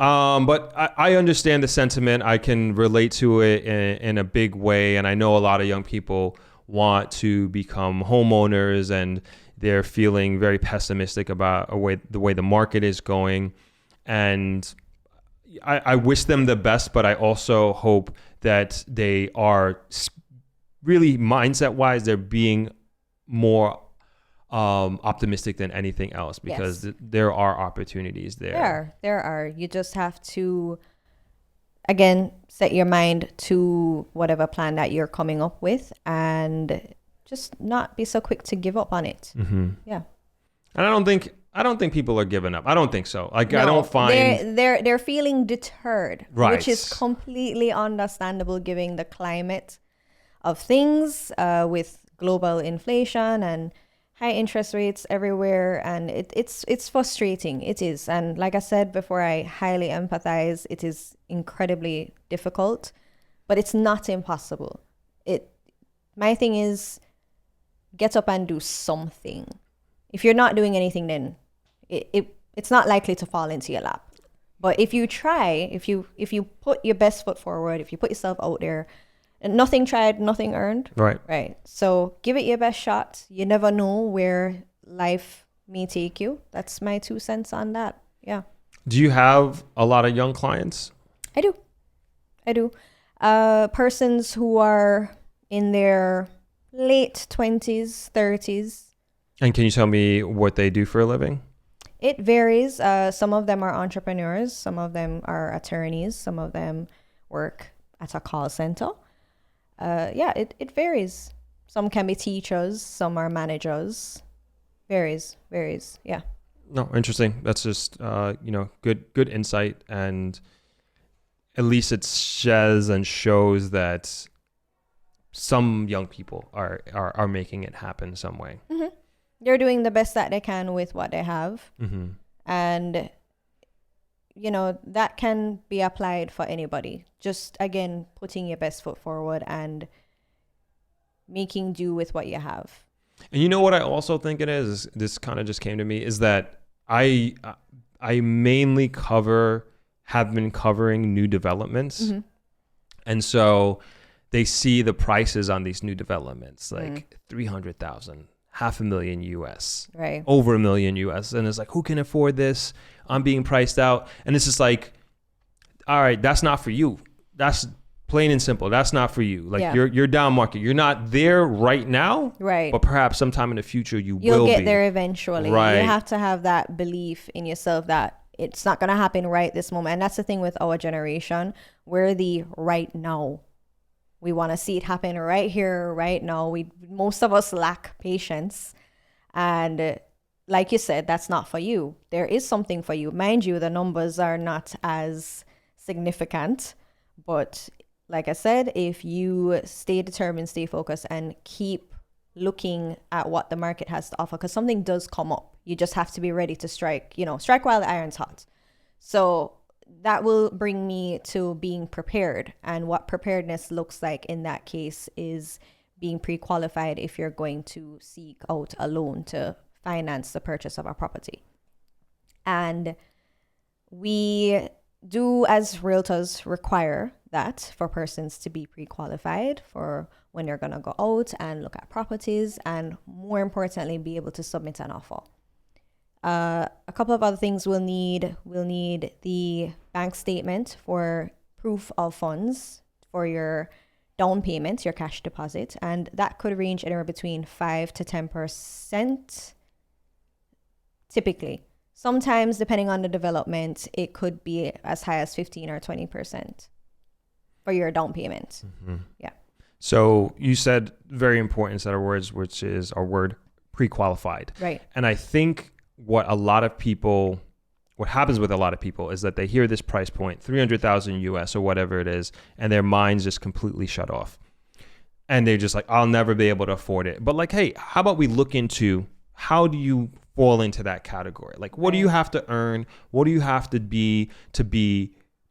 but I understand the sentiment. I can relate to it in a big way. And I know a lot of young people want to become homeowners, and they're feeling very pessimistic about the way the market is going. And I wish them the best, but I also hope that they are really, mindset-wise, they're being more optimistic than anything else, because there are opportunities there. There are. You just have to, again, set your mind to whatever plan that you're coming up with, and just not be so quick to give up on it. Mm-hmm. Yeah. And I don't think I don't think people are giving up. I don't think so. Like, No, I don't find they're feeling deterred, Right. which is completely understandable given the climate of things with global inflation and high interest rates everywhere, and it's frustrating. It is, and like I said before, I highly empathize. It is incredibly difficult, but it's not impossible. My thing is, get up and do something. If you're not doing anything, then it's not likely to fall into your lap. But if you try, if you put your best foot forward, if you put yourself out there, and nothing tried, nothing earned. Right. So give it your best shot. You never know where life may take you. That's my 2 cents on that. Yeah. Do you have a lot of young clients? I do. Persons who are in their late 20s, 30s. And can you tell me what they do for a living? It varies. Some of them are entrepreneurs. Some of them are attorneys. Some of them work at a call center. It varies. Some can be teachers. Some are managers. Varies. Yeah. No, interesting. That's just, good insight. And at least it says and shows that some young people are making it happen some way. Mm-hmm. They're doing the best that they can with what they have. Mm-hmm. And, that can be applied for anybody. Just, again, putting your best foot forward and making do with what you have. And you know what I also think it is? This kind of just came to me, is that I mainly have been covering new developments. Mm-hmm. And so they see the prices on these new developments, like 300,000, $500,000 US, right? Over $1 million US. And it's like, who can afford this? I'm being priced out. And it's just like, all right, that's not for you. That's plain and simple. That's not for you. Like, you're down market. You're not there right now. Right. But perhaps sometime in the future you'll get be there eventually. Right. You have to have that belief in yourself that it's not going to happen right this moment. And that's the thing with our generation. We're the right now. We want to see it happen right here, right now. Most of us lack patience. And like you said, that's not for you. There is something for you. Mind you, the numbers are not as significant. But like I said, if you stay determined, stay focused, and keep looking at what the market has to offer, because something does come up. You just have to be ready to strike while the iron's hot. So that will bring me to being prepared. And what preparedness looks like in that case is being pre-qualified if you're going to seek out a loan to finance the purchase of a property. And we do, as realtors, require that for persons to be pre-qualified for when you're going to go out and look at properties, and more importantly, be able to submit an offer. A couple of other things we'll need the bank statement for proof of funds for your down payment, your cash deposit, and that could range anywhere between 5 to 10%, typically. Sometimes, depending on the development, it could be as high as 15 or 20% for your down payment. Mm-hmm. Yeah. So you said very important set of words, which is our word pre-qualified. Right. And I think what happens with a lot of people is that they hear this price point, 300,000 US or whatever it is, and their minds just completely shut off. And they're just like, I'll never be able to afford it. But like, hey, how about we look into how do you fall into that category? Like, what do you have to earn? What do you have to be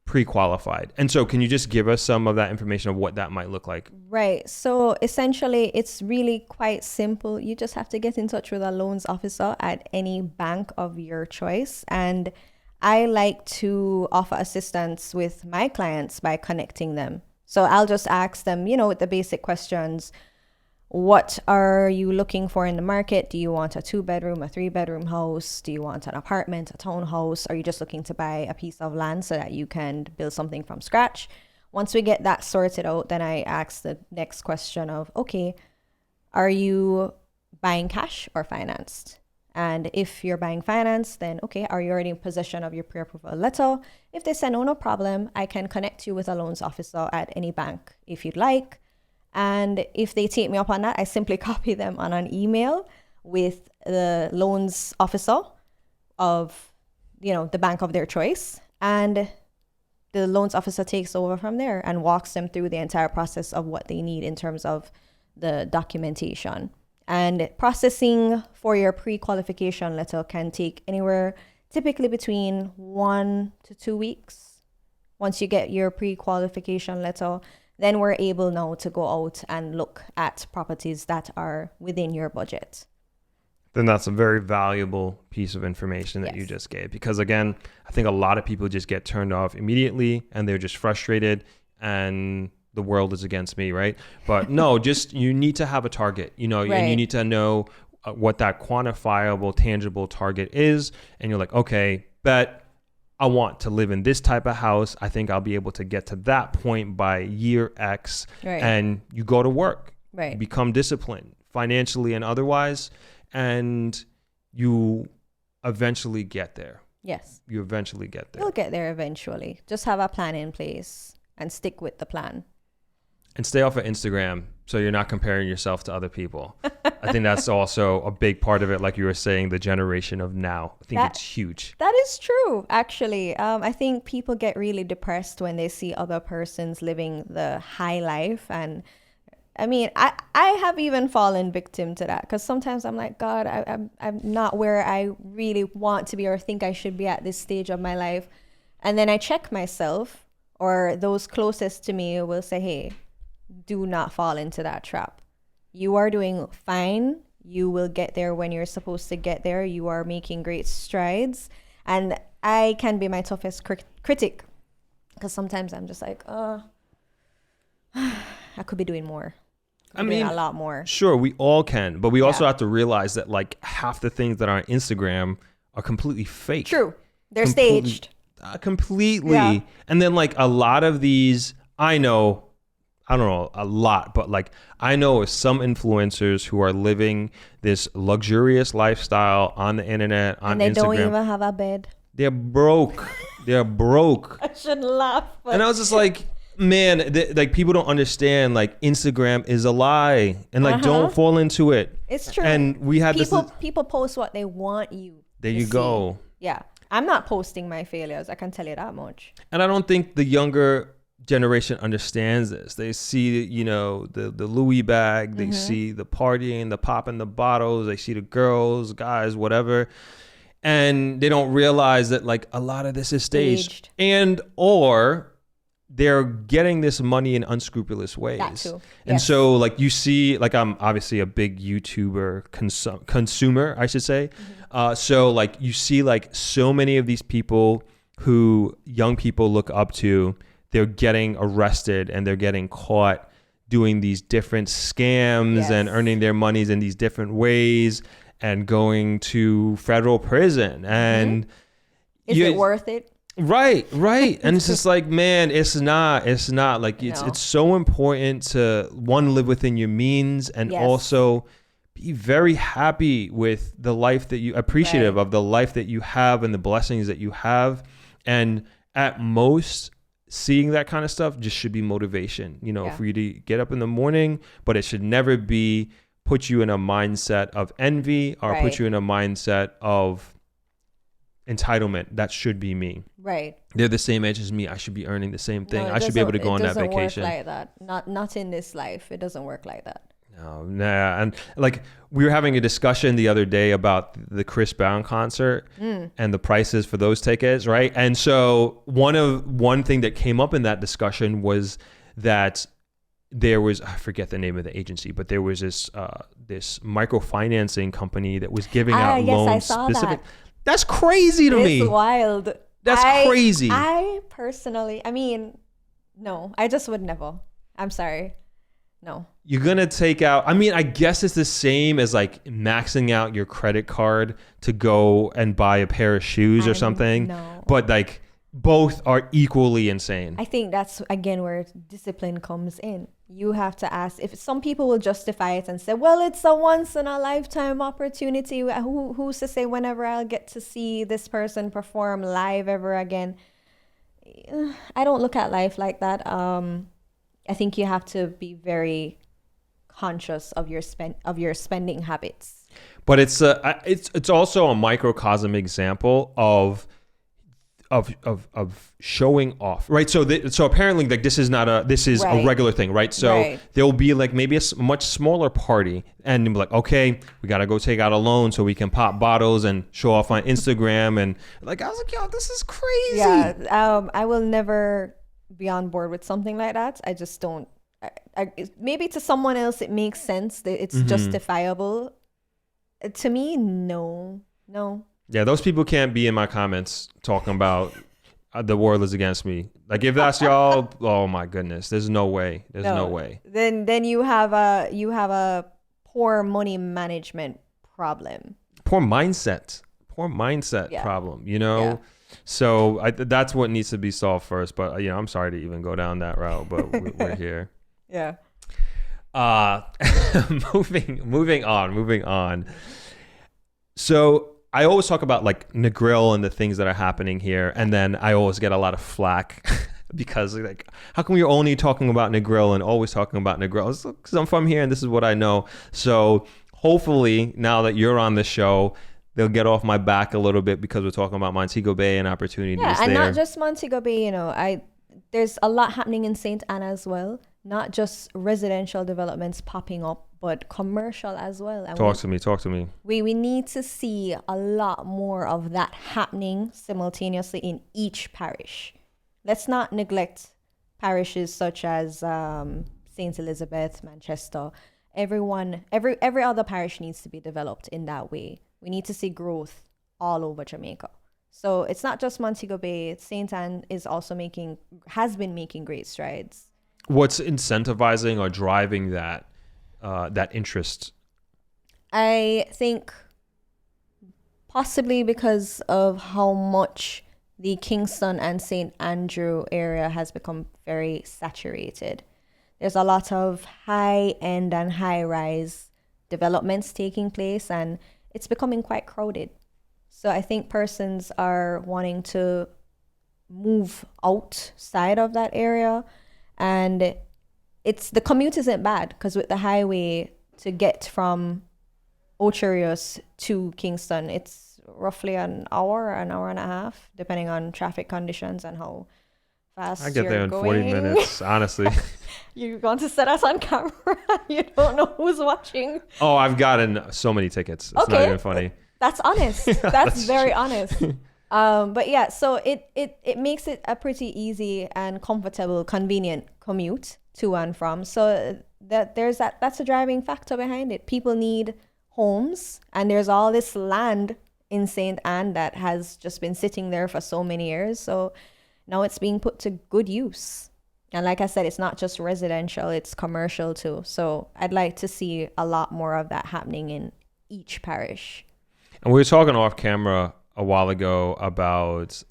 pre-qualified? And so can you just give us some of that information of what that might look like? Right. So essentially, it's really quite simple. You just have to get in touch with a loans officer at any bank of your choice. And I like to offer assistance with my clients by connecting them. So I'll just ask them, with the basic questions. What are you looking for in the market? Do you want a 2-bedroom, a 3-bedroom house? Do you want an apartment, a townhouse? Are you just looking to buy a piece of land so that you can build something from scratch? Once we get that sorted out, then I ask the next question of, okay, are you buying cash or financed? And if you're buying finance, then okay, are you already in possession of your pre-approval letter? If they say no problem, I can connect you with a loans officer at any bank if you'd like. And if they take me up on that, I simply copy them on an email with the loans officer of, the bank of their choice. And the loans officer takes over from there and walks them through the entire process of what they need in terms of the documentation. And processing for your pre-qualification letter can take anywhere typically between 1 to 2 weeks. Once you get your pre-qualification letter, then we're able now to go out and look at properties that are within your budget. Then that's a very valuable piece of information that you just gave, because again, I think a lot of people just get turned off immediately and they're just frustrated and the world is against me, right? But no, just you need to have a target, and you need to know what that quantifiable, tangible target is. And you're like, okay, but I want to live in this type of house. I think I'll be able to get to that point by year X. Right. And you go to work, right? You become disciplined financially and otherwise, and you eventually get there. Yes. You eventually get there. You'll get there eventually. Just have a plan in place and stick with the plan. And stay off of Instagram so you're not comparing yourself to other people. I think that's also a big part of it. Like you were saying, the generation of now. I think it's huge. That is true, actually. I think people get really depressed when they see other persons living the high life. And I mean, I have even fallen victim to that, because sometimes I'm like, God, I'm not where I really want to be or think I should be at this stage of my life. And then I check myself, or those closest to me will say, hey, do not fall into that trap. You are doing fine. You will get there when you're supposed to get there. You are making great strides. And I can be my toughest critic, because sometimes I'm just like, I could be doing more. I mean, a lot more. Sure, we all can, but we also have to realize that like half the things that are on Instagram are completely fake. True. They're staged. Completely. Yeah. And then like a lot of these, I don't know a lot, but like I know of some influencers who are living this luxurious lifestyle on the internet, on Instagram. And they don't even have a bed. They're broke. They're broke. I shouldn't laugh. But and I was just like, man, like people don't understand, like Instagram is a lie, and like don't fall into it. It's true. And we had people post what they want you. There you go. Yeah. I'm not posting my failures. I can tell you that much. And I don't think the younger generation understands this. They see, the Louis bag, they see the partying, the popping the bottles, they see the girls, guys, whatever. And they don't realize that like a lot of this is staged. Or they're getting this money in unscrupulous ways. That too. And so like you see, like I'm obviously a big YouTuber consumer, I should say. So like you see like so many of these people who young people look up to, they're getting arrested and they're getting caught doing these different scams and earning their monies in these different ways and going to federal prison. And is it worth it? Right. And it's just like, man, it's not like it's so important to live within your means, and also be very happy with the life that you appreciative of the life that you have and the blessings that you have. And at most, seeing that kind of stuff just should be motivation, for you to get up in the morning, but it should never be put you in a mindset of envy or put you in a mindset of entitlement. That should be me. Right. They're the same age as me. I should be earning the same thing. I should be able to go on that vacation. It doesn't work like that. Not in this life. It doesn't work like that. No, nah. And like we were having a discussion the other day about the Chris Brown concert and the prices for those tickets, right? And so one thing that came up in that discussion was that there was, I forget the name of the agency, but there was this microfinancing company that was giving out loans specific. That's crazy to me. It's wild. That's crazy. I personally, no, I just would never. I'm sorry. No. You're going to take out, I guess it's the same as like maxing out your credit card to go and buy a pair of shoes or something. No. But like both are equally insane. I think that's again where discipline comes in. You have to ask, if some people will justify it and say, well, it's a once in a lifetime opportunity. Who's to say whenever I'll get to see this person perform live ever again? I don't look at life like that. I think you have to be very conscious of your spending habits. But it's also a microcosm example of showing off, right? So apparently, like, this is a regular thing, right? So there'll be like maybe a much smaller party, and you'll be like, okay, we gotta go take out a loan so we can pop bottles and show off on Instagram, and like I was like, yo, this is crazy. Yeah, I will never be on board with something like that. I just don't. Maybe to someone else it makes sense that it's justifiable. To me, no. Yeah, those people can't be in my comments talking about the world is against me. Like, if that's y'all, oh my goodness, there's no way. There's no way. Then you have a poor money management problem. Poor mindset problem. You know. Yeah. So that's what needs to be solved first. But I'm sorry to even go down that route, but we're here. Yeah. Moving on. So I always talk about like Negril and the things that are happening here, and then I always get a lot of flack because like, how come you're only talking about Negril and always talking about Negril? It's because I'm from here and this is what I know. So hopefully now that you're on the show, they'll get off my back a little bit because we're talking about Montego Bay and opportunities there. And not just Montego Bay, there's a lot happening in St. Anne as well. Not just residential developments popping up, but commercial as well. And Talk to me. We need to see a lot more of that happening simultaneously in each parish. Let's not neglect parishes such as St. Elizabeth, Manchester. Every other parish needs to be developed in that way. We need to see growth all over Jamaica. So it's not just Montego Bay. St. Anne has been making great strides. What's incentivizing or driving that interest? I think possibly because of how much the Kingston and St. Andrew area has become very saturated. There's a lot of high-end and high-rise developments taking place, and it's becoming quite crowded. So I think persons are wanting to move outside of that area. And the commute isn't bad because with the highway to get from Ocherios to Kingston, it's roughly an hour and a half, depending on traffic conditions and how fast I get there in 40 minutes, honestly. You're going to set us on camera. You don't know who's watching. Oh, I've gotten so many tickets. It's not even funny. That's honest. That's very honest. But yeah, so it makes it a pretty easy and comfortable, convenient commute to and from. So that's a driving factor behind it. People need homes, and there's all this land in St. Anne that has just been sitting there for so many years. So now it's being put to good use. And like I said, it's not just residential, it's commercial too. So I'd like to see a lot more of that happening in each parish. And we were talking off camera a while ago about,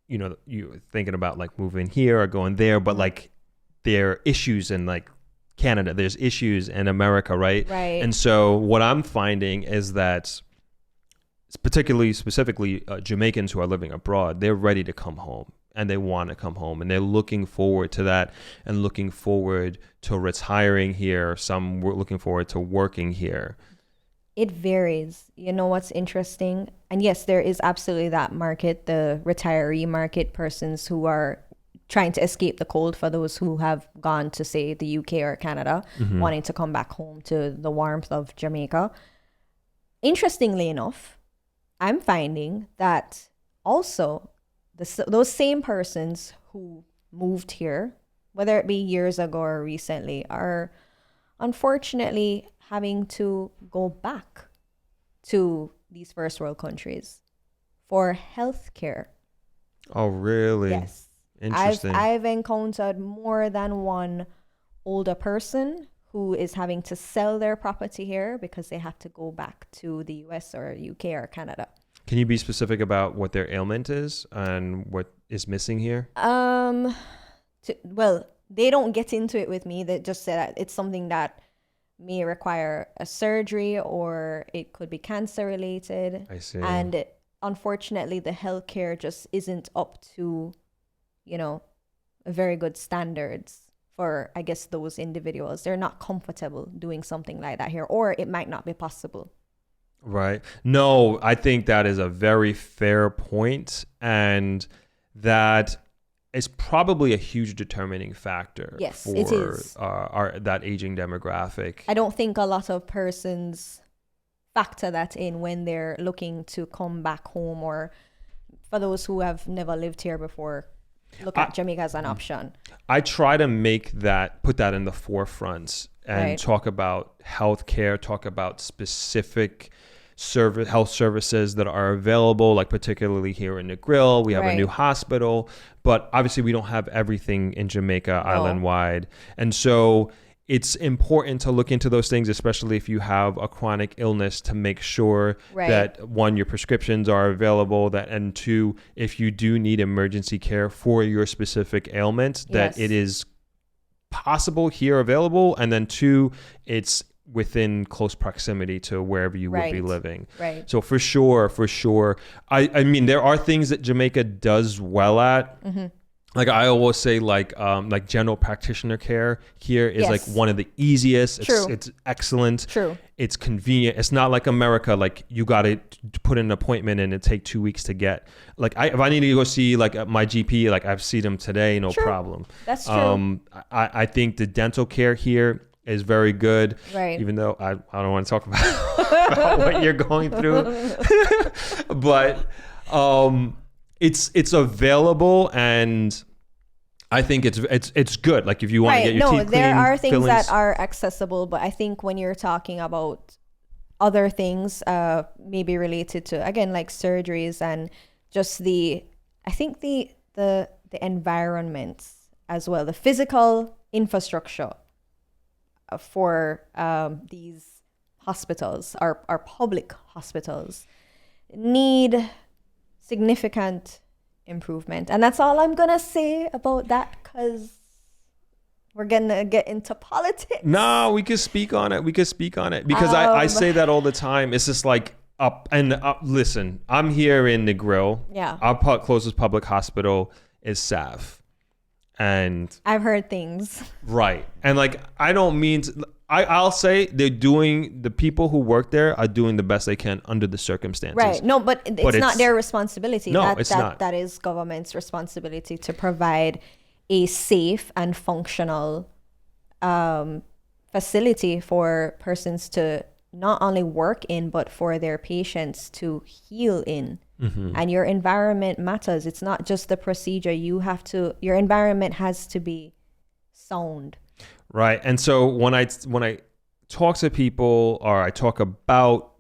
you thinking about like moving here or going there, but like there are issues in like Canada, there's issues in America, right? Right. And so what I'm finding is that specifically Jamaicans who are living abroad, they're ready to come home and they want to come home and they're looking forward to that and looking forward to retiring here. Some were looking forward to working here. It varies. You know what's interesting? And yes, there is absolutely that market, the retiree market, persons who are trying to escape the cold for those who have gone to, say, the UK or Canada, wanting to come back home to the warmth of Jamaica. Interestingly enough, I'm finding that also those same persons who moved here, whether it be years ago or recently, are unfortunately having to go back to these first world countries for health care. Oh, really? Yes. Interesting. I've encountered more than one older person who is having to sell their property here because they have to go back to the US or UK or Canada. Can you be specific about what their ailment is and what is missing here? Well, they don't get into it with me. They just say that it's something that may require a surgery or it could be cancer related. I see. And unfortunately, the healthcare just isn't up to, very good standards for, I guess, those individuals. They're not comfortable doing something like that here, or it might not be possible. Right. No, I think that is a very fair point, and that is probably a huge determining factor Yes, for it is. That aging demographic. I don't think a lot of persons factor that in when they're looking to come back home, or for those who have never lived here before, look at Jamaica as an option. I try to put that in the forefront and talk about healthcare, talk about specific health services that are available, like particularly here in Negril. We have a new hospital, but obviously we don't have everything in Jamaica island wide. And so it's important to look into those things, especially if you have a chronic illness, to make sure that one, your prescriptions are available, and two, if you do need emergency care for your specific ailment, that it is possible here available. And then two, it's within close proximity to wherever you would be living. Right. So for sure. I mean, there are things that Jamaica does well at. Mm-hmm. Like I always say, like general practitioner care here is like one of the easiest. It's excellent. True. It's convenient. It's not like America. Like you got to put in an appointment and it take 2 weeks to get. Like if I need to go see like my GP, like I've seen them today, no problem. That's true. I think the dental care here is very good. Right. Even though I don't want to talk about what you're going through, but it's available, and I think it's good. Like if you want to get your teeth cleaned, there are things that are accessible, but I think when you're talking about other things, maybe related to, again, like surgeries and just the environment as well, the physical infrastructure for these hospitals, our public hospitals, need significant improvement. And that's all I'm gonna say about that, because we're gonna get into politics. No, we could speak on it because I say that all the time. It's just like up. Listen, I'm here in Negril. Yeah, our closest public hospital is SAF, and I've heard things. Right, and like I don't mean to. I'll say the people who work there are doing the best they can under the circumstances. Right. No, but it's not their responsibility. No, it's not. That is government's responsibility to provide a safe and functional facility for persons to not only work in, but for their patients to heal in. Mm-hmm. And your environment matters. It's not just the procedure. Your environment has to be sound. Right. And so when I talk to people, or I talk about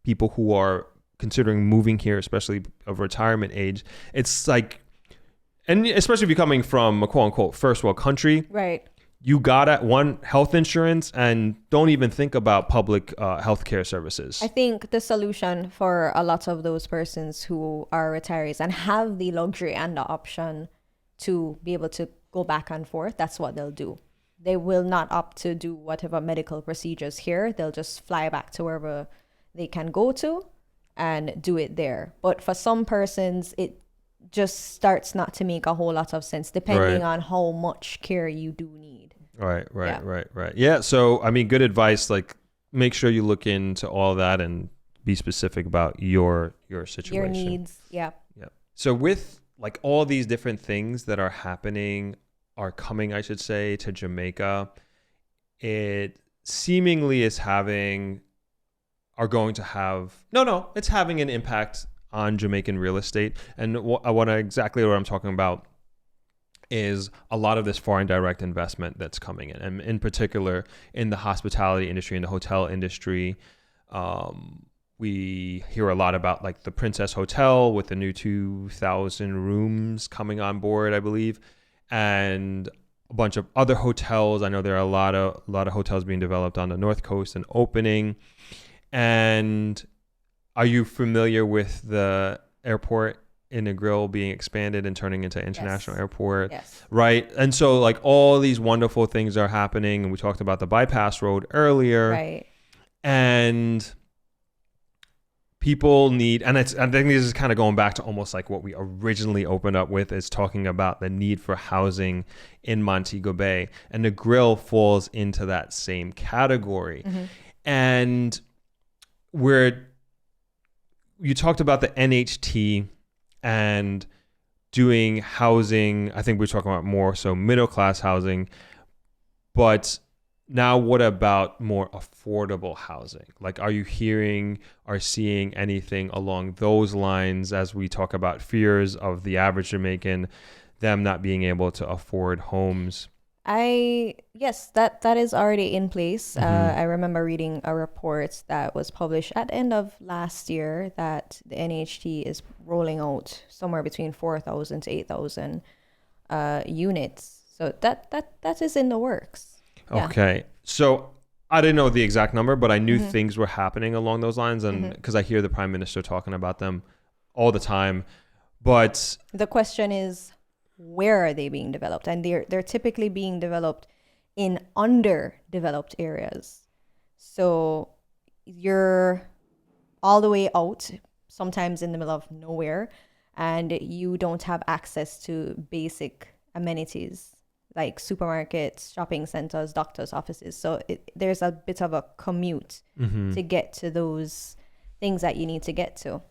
people who are considering moving here, especially of retirement age, it's like, and especially if you're coming from a quote unquote first world country, right? You got health insurance, and don't even think about public healthcare services. I think the solution for a lot of those persons who are retirees and have the luxury and the option to be able to go back and forth, that's what they'll do. They will not opt to do whatever medical procedures here. They'll just fly back to wherever they can go to and do it there. But for some persons, it just starts not to make a whole lot of sense, depending on how much care you do need. Right. Yeah. So, I mean, good advice. Like, make sure you look into all that and be specific about your situation. Your needs. Yeah. So with like all these different things that are coming, I should say, to Jamaica, it seemingly is having an impact on Jamaican real estate. And exactly what I'm talking about is a lot of this foreign direct investment that's coming in, and in particular in the hospitality industry, in the hotel industry. We hear a lot about like the Princess Hotel with the new 2,000 rooms coming on board, I believe, and a bunch of other hotels. I know there are a lot of hotels being developed on the North Coast and opening. And are you familiar with the airport in Negril being expanded and turning into international airport? Yes. Right. And so like all these wonderful things are happening. And we talked about the bypass road earlier. Right. And people need, and I think this is kind of going back to almost like what we originally opened up with, is talking about the need for housing in Montego Bay. And Negril falls into that same category. Mm-hmm. And we're you talked about the NHT and doing housing. I think we're talking about more so middle class housing, but now what about more affordable housing? Like, are you hearing or seeing anything along those lines as we talk about fears of the average Jamaican, them not being able to afford homes? Yes, that is already in place. I remember reading a report that was published at the end of last year that the NHT is rolling out somewhere between 4,000 to 8,000 units. So that is in the works. Yeah. Okay. So I didn't know the exact number, but I knew things were happening along those lines, and because I hear the Prime Minister talking about them all the time. But the question is, where are they being developed? And they're typically being developed in underdeveloped areas. So you're all the way out, sometimes in the middle of nowhere, and you don't have access to basic amenities like supermarkets, shopping centers, doctors' offices. So there's a bit of a commute to get to those things that you need to get to.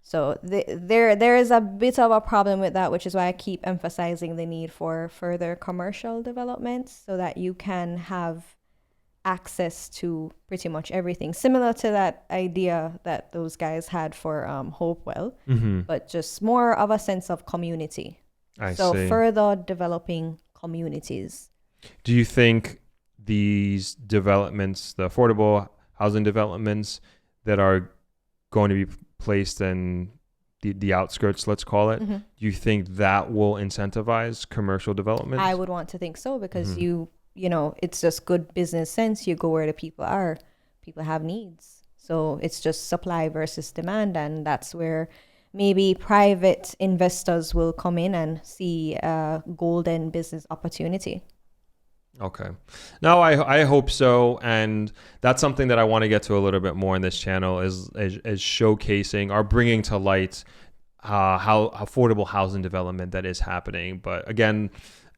So there is a bit of a problem with that, which is why I keep emphasizing the need for further commercial development so that you can have access to pretty much everything. Similar to that idea that those guys had for Hopewell, but just more of a sense of community. I see. Further developing communities. Do you think these developments, the affordable housing developments that are going to be placed in the outskirts, let's call it, do you think that will incentivize commercial development? I would want to think so, because you know, it's just good business sense. You go where the people are. People have needs. So it's just supply versus demand, and that's where maybe private investors will come in and see a golden business opportunity. Okay. No, I hope so. And that's something that I want to get to a little bit more in this channel is showcasing or bringing to light how affordable housing development that is happening. But again,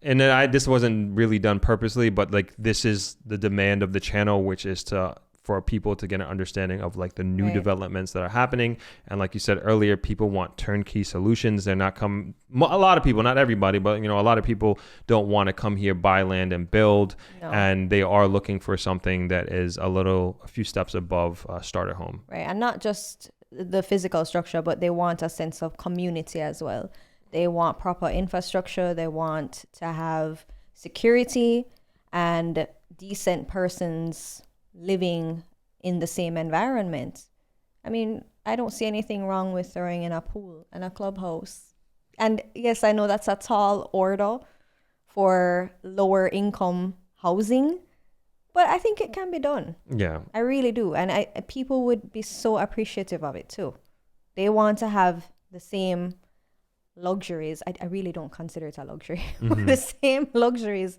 and this wasn't really done purposely, but like this is the demand of the channel, which is for people to get an understanding of like the new developments that are happening. And like you said earlier, people want turnkey solutions. They're not a lot of people, not everybody, but you know, a lot of people don't want to come here, buy land and build. No. And they are looking for something that is a few steps above a starter home. Right. And not just the physical structure, but they want a sense of community as well. They want proper infrastructure. They want to have security and decent persons living in the same environment. I mean, I don't see anything wrong with throwing in a pool and a clubhouse. And yes, I know that's a tall order for lower income housing, but I think it can be done. Yeah. I really do. And people would be so appreciative of it too. They want to have the same luxuries. I really don't consider it a luxury. The same luxuries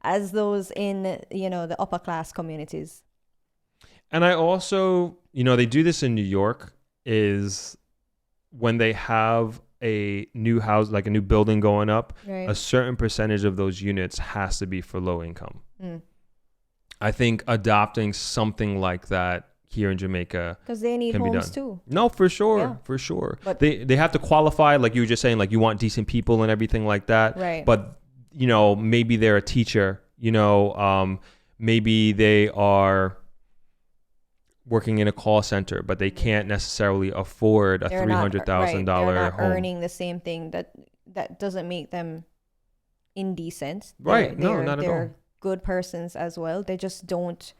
as those in, you know, the upper class communities. And I also, you know, they do this in New York, is when they have a new house, like a new building going up, a certain percentage of those units has to be for low income. I think adopting something like that here in Jamaica, because they need homes too. No, for sure, for sure. But they have to qualify, like you were just saying, like you want decent people and everything like that. Right. But you know, maybe they're a teacher. You know, maybe they are working in a call center, but they can't necessarily afford a $300,000 They're not home. Earning the same thing. That doesn't make them indecent. Right? No, not at all. They're good persons as well. They just don't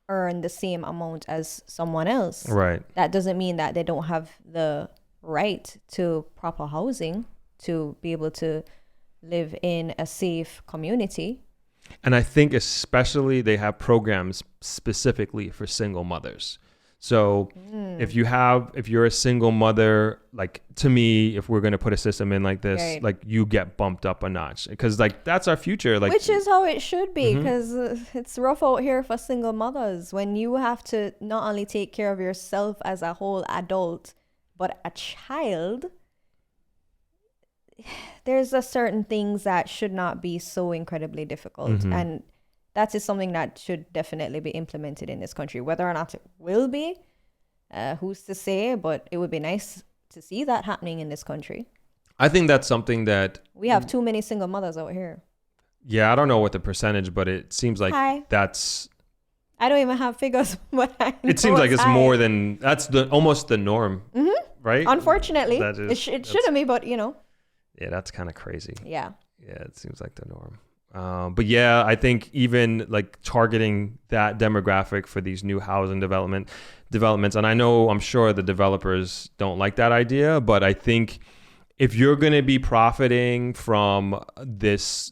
earn the same amount as someone else. Right. That doesn't mean that they don't have the right to proper housing, to be able to live in a safe community. And I think especially they have programs specifically for single mothers. So if you're a single mother, like to me, if we're going to put a system in like this, like you get bumped up a notch, because like that's our future. Like, which is how it should be, because it's rough out here for single mothers when you have to not only take care of yourself as a whole adult, but a child. There's a certain things that should not be so incredibly difficult. And that is something that should definitely be implemented in this country. Whether or not it will be, Who's to say? But it would be nice to see that happening in this country. I think that's something that we have too many single mothers out here. Yeah, I don't know what the percentage, but it seems like that's. I don't even have figures, but it seems like it's more than that's almost the norm, right? Unfortunately, it shouldn't be, but Yeah, that's kind of crazy. Yeah, it seems like the norm. But yeah, I think even like targeting that demographic for these new housing developments, and I'm sure the developers don't like that idea, but I think if you're going to be profiting from this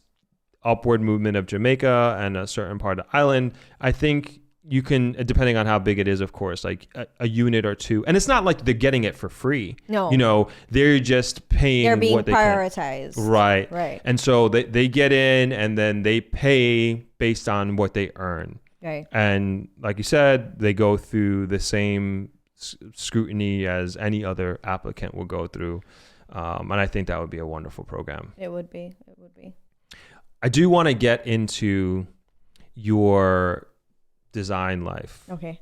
upward movement of Jamaica and a certain part of the island, I think you can, depending on how big it is, of course, like a unit or two. And it's not like they're getting it for free. No. They're just paying they're being what they prioritized. Can. Right. Right. And so they get in and then they pay based on what they earn. Right. And like you said, they go through the same scrutiny as any other applicant will go through. And I think that would be a wonderful program. It would be. I do want to get into your design life. Okay.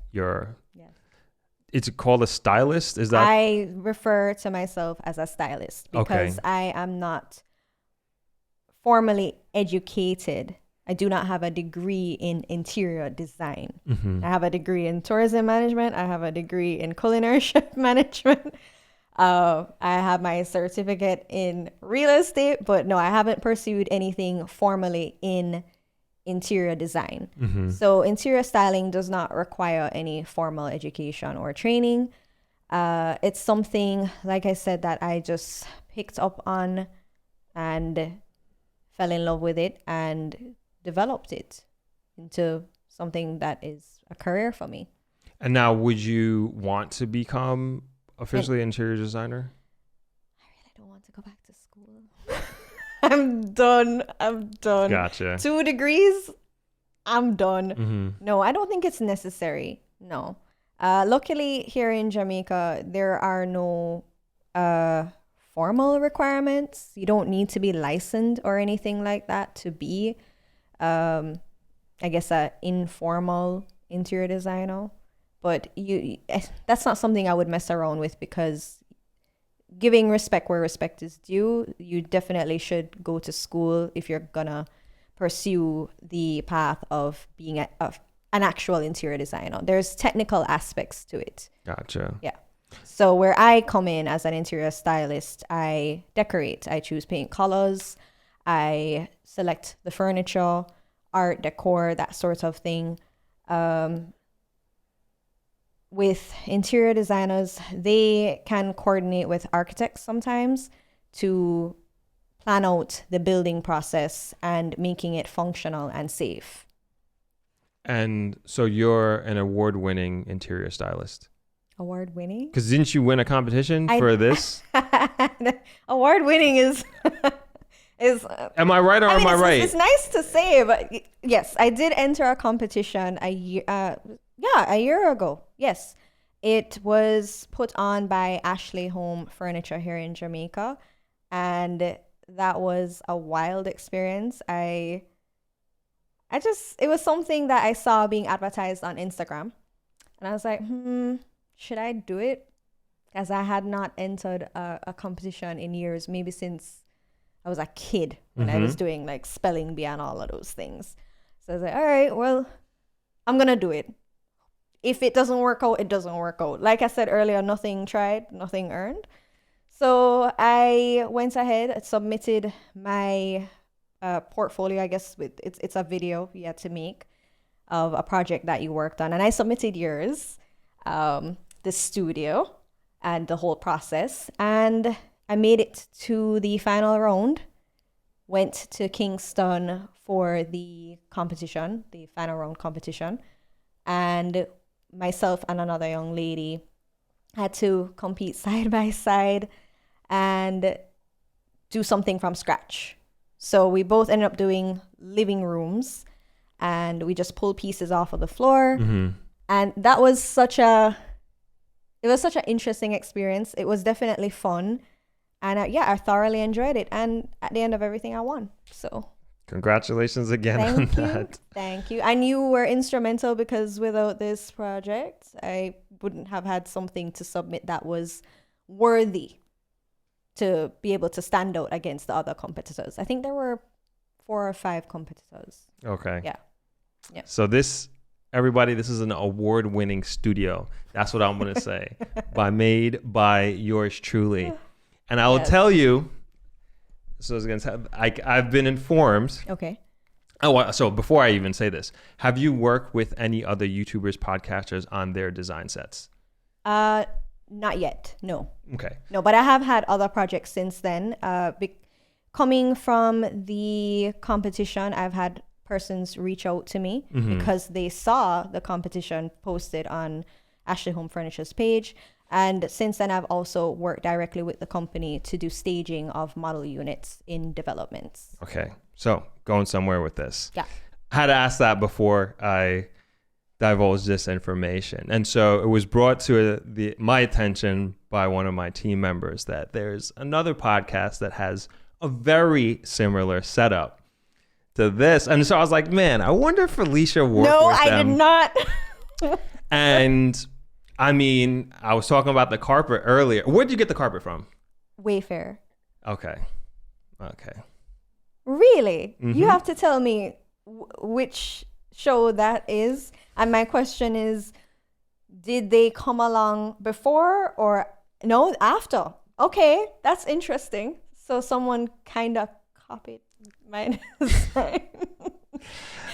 It's called a stylist? Is that? I refer to myself as a stylist because I am not formally educated. I do not have a degree in interior design. I have a degree in tourism management. I have a degree in culinary chef management. I have my certificate in real estate, but no, I haven't pursued anything formally in interior design. So interior styling does not require any formal education or training. It's something, like I said, that I just picked up on and fell in love with it and developed it into something that is a career for me. And now, would you want to become officially interior designer? I really don't want to go back to school. I'm done. Gotcha. 2 degrees, I'm done. No, I don't think it's necessary. No. Luckily, here in Jamaica, there are no formal requirements. You don't need to be licensed or anything like that to be, I guess, an informal interior designer. But that's not something I would mess around with, because giving respect where respect is due, you definitely should go to school if you're gonna pursue the path of being an actual interior designer. There's technical aspects to it. Gotcha. Yeah. So where I come in as an interior stylist, I decorate. I choose paint colors. I select the furniture, art, decor, that sort of thing. With interior designers, they can coordinate with architects sometimes to plan out the building process and making it functional and safe. And so you're an award-winning interior stylist. Award-winning? Because didn't you win a competition for this? Award-winning is... Am I right or am I right? It's nice to say, but yes, I did enter a competition a year ago. Yes, it was put on by Ashley Home Furniture here in Jamaica, and that was a wild experience. It was something that I saw being advertised on Instagram, and I was like, should I do it? Because I had not entered a competition in years, maybe since I was a kid when I was doing like spelling bee and all of those things. So I was like, all right, well, I'm going to do it. If it doesn't work out, it doesn't work out. Like I said earlier, nothing tried, nothing earned. So I went ahead and submitted my portfolio, I guess. It's a video you had to make of a project that you worked on. And I submitted yours, the studio and the whole process. And I made it to the final round, went to Kingston for the competition, the final round competition, and myself and another young lady had to compete side by side and do something from scratch. So we both ended up doing living rooms, and we just pulled pieces off of the floor. And that was such an interesting experience. It was definitely fun. And I thoroughly enjoyed it. And at the end of everything, I won. So Congratulations again on that. Thank you. And you were instrumental, because without this project, I wouldn't have had something to submit that was worthy to be able to stand out against the other competitors. I think there were 4 or 5 competitors. Okay. Yeah. So this is an award-winning studio. That's what I'm going to say. Made by yours truly. And I will tell you, so I was going to say, I've been informed. Okay. Oh, so before I even say this, have you worked with any other YouTubers, podcasters on their design sets? Not yet. No. Okay. No, but I have had other projects since then. Coming from the competition, I've had persons reach out to me because they saw the competition posted on Ashley Home Furniture's page. And since then, I've also worked directly with the company to do staging of model units in developments. Okay. So going somewhere with this. Yeah. I had to ask that before I divulge this information. And so it was brought to my attention by one of my team members that there's another podcast that has a very similar setup to this. And so I was like, man, I wonder if Felicia worked with them. No, I did not. And I mean, I was talking about the carpet earlier. Where'd you get the carpet from? Wayfair. Okay. Really? You have to tell me which show that is. And my question is, did they come along before or no, after? Okay, that's interesting. So someone kind of copied my design.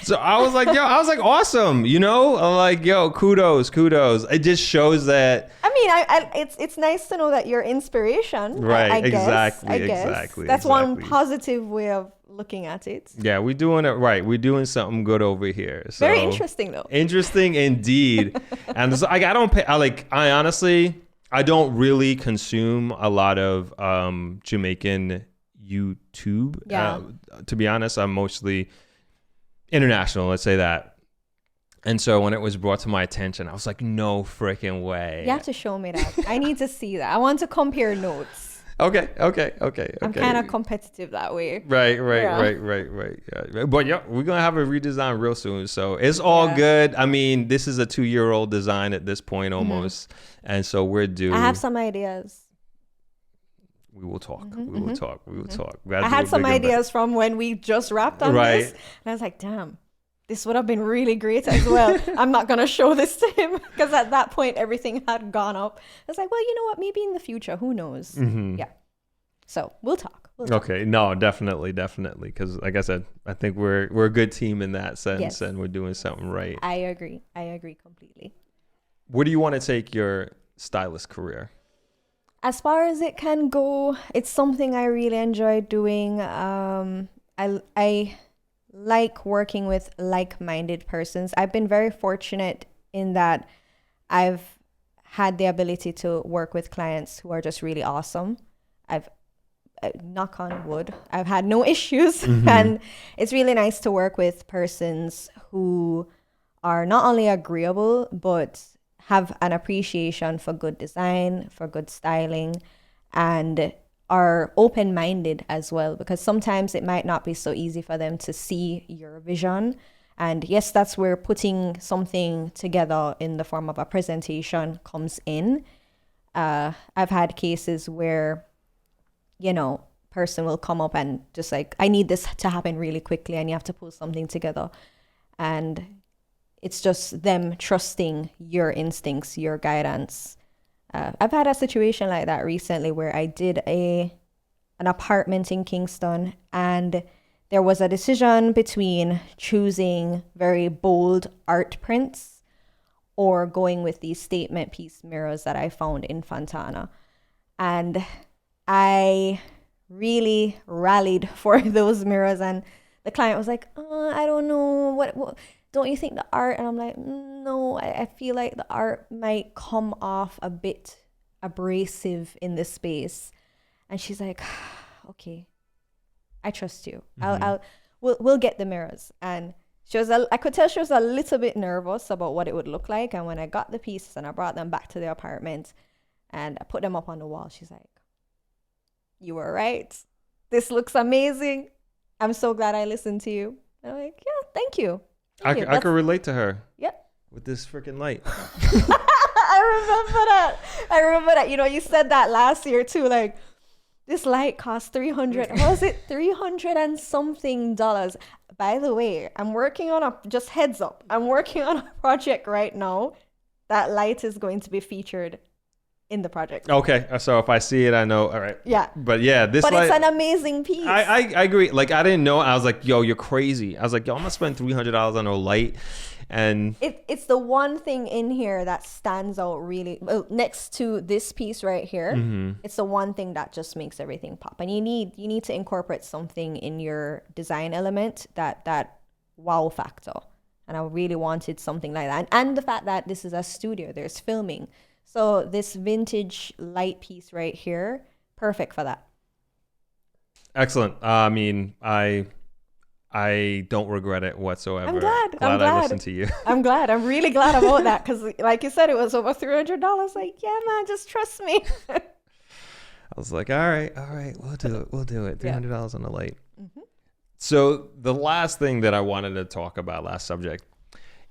So I was like, awesome. You know, I'm like, yo, kudos. It just shows that. I mean, it's nice to know that you're inspiration. Right, I guess. exactly. That's one positive way of looking at it. Yeah, we're doing it right. We're doing something good over here. So, very interesting, though. Interesting indeed. And so, I honestly, I don't really consume a lot of Jamaican YouTube. Yeah. To be honest, I'm mostly international, let's say that. And so when it was brought to my attention, I was like, no freaking way. You have to show me that. I need to see that. I want to compare notes. Okay. I'm kind of competitive that way. Right. Yeah. But yeah, we're going to have a redesign real soon. So it's all good. I mean, this is a 2-year-old design at this point almost. And so we're due. I have some ideas. We will talk. We will talk. I had some ideas from when we just wrapped on this. And I was like, damn, this would have been really great as well. I'm not going to show this to him because at that point, everything had gone up. I was like, well, you know what? Maybe in the future, who knows? Yeah. So we'll talk. Okay. No, definitely. Because like I said, I think we're a good team in that sense and we're doing something right. I agree completely. Where do you want to take your stylist career? As far as it can go, it's something I really enjoy doing. I like working with like-minded persons. I've been very fortunate in that I've had the ability to work with clients who are just really awesome. I've knock on wood, I've had no issues. And it's really nice to work with persons who are not only agreeable, but have an appreciation for good design, for good styling, and are open-minded as well, because sometimes it might not be so easy for them to see your vision. And yes, that's where putting something together in the form of a presentation comes in. I've had cases where, person will come up and just like, I need this to happen really quickly, and you have to pull something together. And it's just them trusting your instincts, your guidance. I've had a situation like that recently where I did an apartment in Kingston, and there was a decision between choosing very bold art prints or going with these statement piece mirrors that I found in Fontana. And I really rallied for those mirrors, and the client was like, I don't know, what don't you think the art? And I'm like, no, I feel like the art might come off a bit abrasive in this space. And she's like, okay, I trust you. We'll get the mirrors. And I could tell she was a little bit nervous about what it would look like. And when I got the pieces and I brought them back to the apartment and I put them up on the wall, she's like, you were right. This looks amazing. I'm so glad I listened to you. I'm like, yeah, thank you. I could relate to her. Yep. With this freaking light. I remember that. You said that last year too. Like, this light cost $300. Was it $300 and something dollars? By the way, just heads up, I'm working on a project right now. That light is going to be featured in the project. Okay, so if I see it, I know. All right. Yeah. But yeah, But it's an amazing piece. I agree. Like, I didn't know. I was like, yo, you're crazy. I was like, yo, I'm gonna spend $300 on a light. And it's the one thing in here that stands out really next to this piece right here. Mm-hmm. It's the one thing that just makes everything pop. And you need to incorporate something in your design element that wow factor. And I really wanted something like that. And the fact that this is a studio, there's filming. So this vintage light piece right here, perfect for that. Excellent. I mean, I don't regret it whatsoever. I'm glad I listened to you. I'm glad. I'm really glad about that because, like you said, it was over $300. Like, yeah, man, just trust me. I was like, all right, we'll do it. $300 on a light. Mm-hmm. So the last thing that I wanted to talk about, last subject,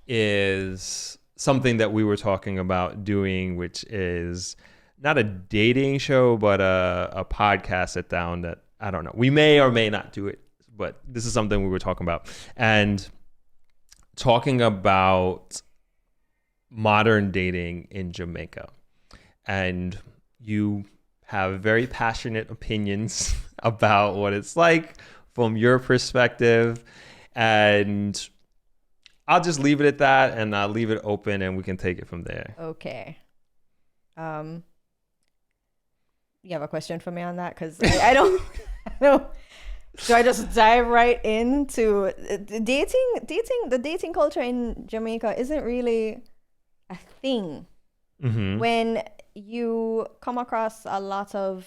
is something that we were talking about doing, which is not a dating show, but a podcast sit down that, I don't know, we may or may not do it, but this is something we were talking about. And talking about modern dating in Jamaica. And you have very passionate opinions about what it's like from your perspective. And I'll just leave it at that, and I'll leave it open, and we can take it from there. Okay. You have a question for me on that? Because I don't know. Do I just dive right into dating? The dating culture in Jamaica isn't really a thing. Mm-hmm. When you come across a lot of,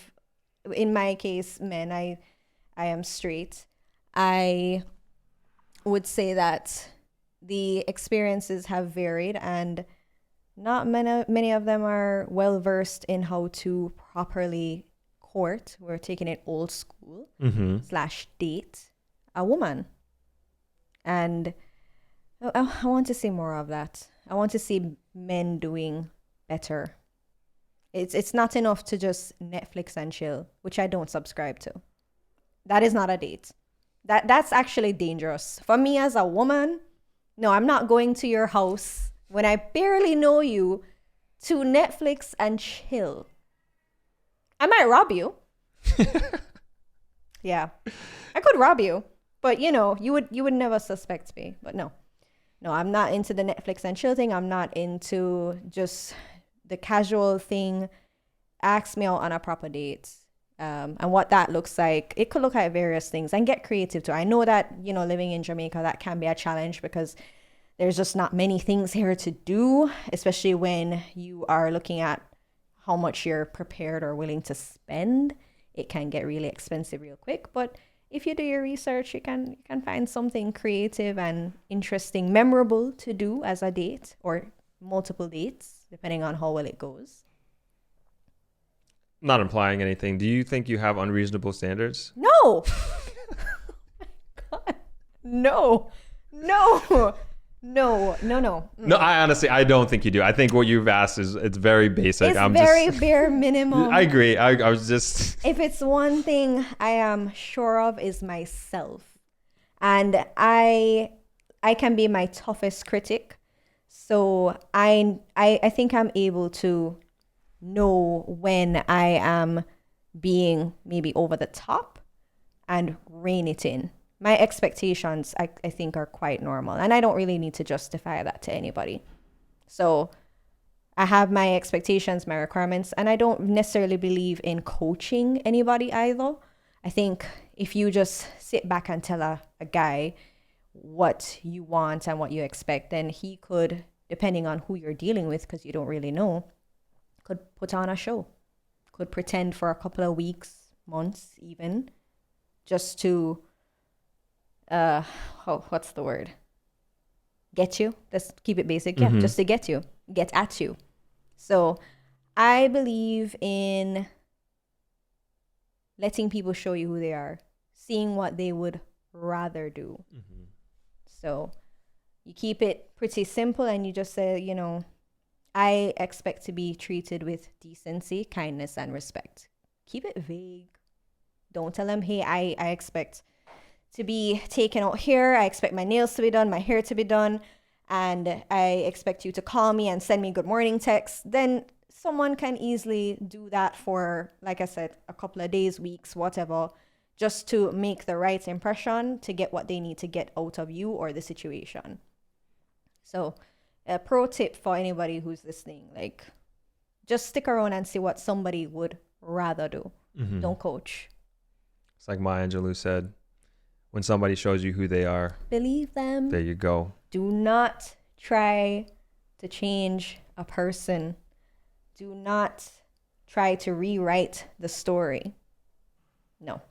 in my case, men, I am straight. I would say that the experiences have varied, and not many of them are well versed in how to properly court. We're taking it old school / date a woman. And I want to see more of that. I want to see men doing better. It's not enough to just Netflix and chill, which I don't subscribe to. That is not a date. That's actually dangerous. For me as a woman, no, I'm not going to your house when I barely know you to Netflix and chill. I might rob you. Yeah, I could rob you, but you would never suspect me. But no, I'm not into the Netflix and chill thing. I'm not into just the casual thing. Ask me out on a proper date. And what that looks like. It could look like various things, and get creative too. I know that, living in Jamaica, that can be a challenge because there's just not many things here to do, especially when you are looking at how much you're prepared or willing to spend. It can get really expensive real quick. But if you do your research, you can find something creative and interesting, memorable to do as a date or multiple dates, depending on how well it goes. Not implying anything. Do you think you have unreasonable standards? No. Oh my God. No. No, I honestly, I don't think you do. I think what you've asked it's very basic. It's bare minimum. I agree. I was just... If it's one thing I am sure of is myself. And I can be my toughest critic. So I think I'm able to know when I am being maybe over the top and rein it in. My expectations, I think, are quite normal. And I don't really need to justify that to anybody. So I have my expectations, my requirements, and I don't necessarily believe in coaching anybody either. I think if you just sit back and tell a guy what you want and what you expect, then he could, depending on who you're dealing with, because you don't really know, could put on a show, could pretend for a couple of weeks, months even, just to... what's the word? Get you. Let's keep it basic. Yeah, just to get at you. So I believe in letting people show you who they are, seeing what they would rather do. So you keep it pretty simple and you just say, you know, I expect to be treated with decency, kindness, and respect. Keep it vague. Don't tell them, hey, I expect to be taken out here. I expect my nails to be done, my hair to be done, and I expect you to call me and send me good morning texts. Then someone can easily do that for, like I said, a couple of days, weeks, whatever, just to make the right impression to get what they need to get out of you or the situation. So a pro tip for anybody who's listening, like, just stick around and see what somebody would rather do. Don't coach. It's like Maya Angelou said, when somebody shows you who they are, believe them. There you go. Do not try to change a person. Do not try to rewrite the story. No.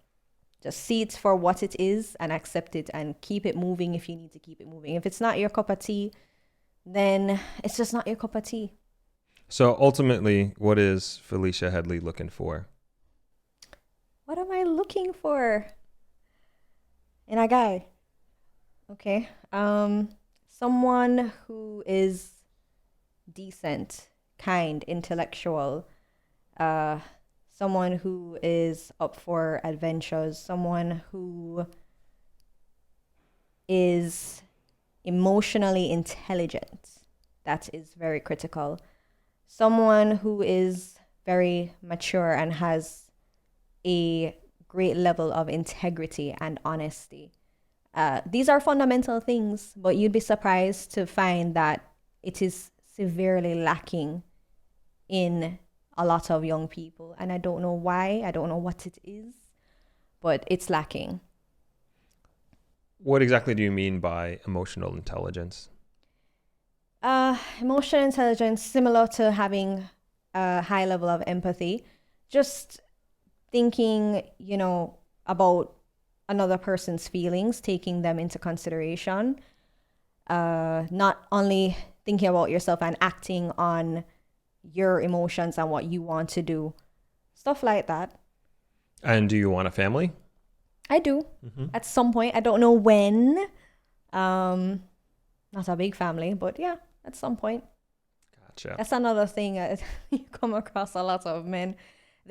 Just see it for what it is and accept it and keep it moving if you need to keep it moving. If it's not your cup of tea, then it's just not your cup of tea. So ultimately, what is Felicia Headley looking for? What am I looking for in a guy? Okay. Someone who is decent, kind, intellectual, someone who is up for adventures, someone who is emotionally intelligent. That is very critical. Someone who is very mature and has a great level of integrity and honesty. These are fundamental things, but you'd be surprised to find that it is severely lacking in a lot of young people. And I don't know why, I don't know what it is, but it's lacking. What exactly do you mean by emotional intelligence? Emotional intelligence, similar to having a high level of empathy, just thinking, you know, about another person's feelings, taking them into consideration, not only thinking about yourself and acting on your emotions and what you want to do, stuff like that. And do you want a family? I do. At some point. I don't know when. Not a big family, but yeah, at some point. Gotcha. That's another thing you come across a lot of men.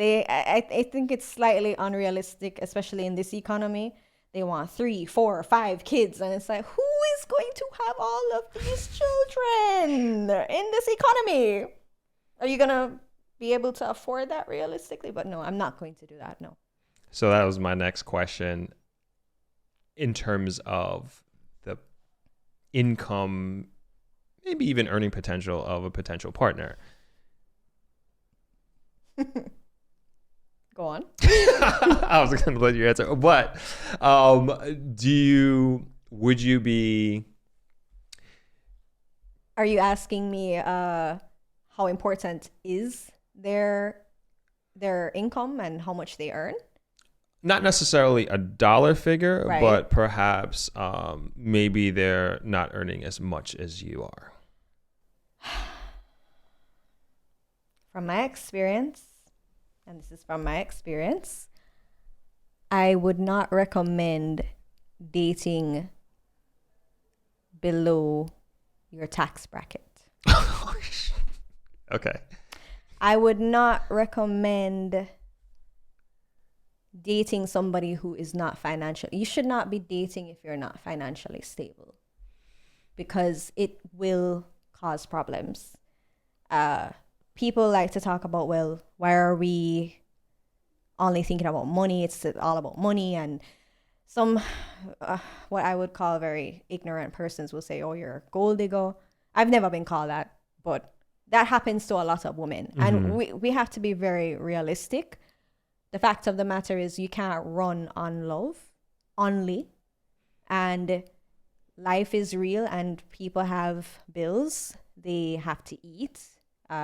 I think it's slightly unrealistic, especially in this economy. They want 3, 4, 5 kids, and it's like, who is going to have all of these children in this economy? Are you gonna be able to afford that realistically? But no, I'm not going to do that. No. So that was my next question. In terms of the income, maybe even earning potential of a potential partner. Go on. I was going to let you answer. But would you be... Are you asking me how important is their income and how much they earn? Not necessarily a dollar figure, right, but perhaps maybe they're not earning as much as you are. From my experience, and this is from my experience, I would not recommend dating below your tax bracket. Okay. I would not recommend dating somebody who is not financial. You should not be dating if you're not financially stable, because it will cause problems. People like to talk about, well, why are we only thinking about money? It's all about money. And some, what I would call very ignorant persons will say, oh, you're a gold digger. I've never been called that, but that happens to a lot of women. And we have to be very realistic. The fact of the matter is you can't run on love only. And life is real and people have bills. They have to eat.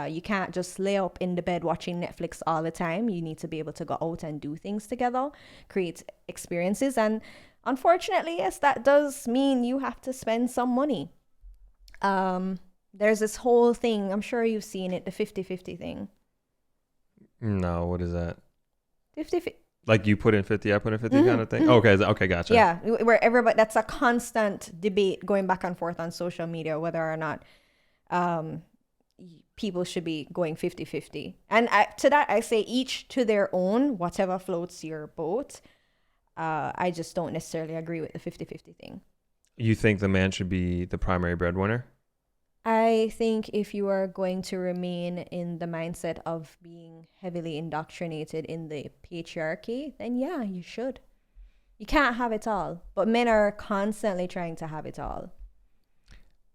You can't just lay up in the bed watching Netflix all the time. You need to be able to go out and do things together, create experiences. And unfortunately, yes, that does mean you have to spend some money. There's this whole thing, I'm sure you've seen it, the 50-50 thing. No, what is that? Like you put in 50, I put in 50 kind of thing? Okay, gotcha. Yeah, where everybody, that's a constant debate going back and forth on social media, whether or not people should be going 50-50. And to that, I say each to their own, whatever floats your boat. I just don't necessarily agree with the 50-50 thing. You think the man should be the primary breadwinner? I think if you are going to remain in the mindset of being heavily indoctrinated in the patriarchy, then yeah, you should. You can't have it all. But men are constantly trying to have it all.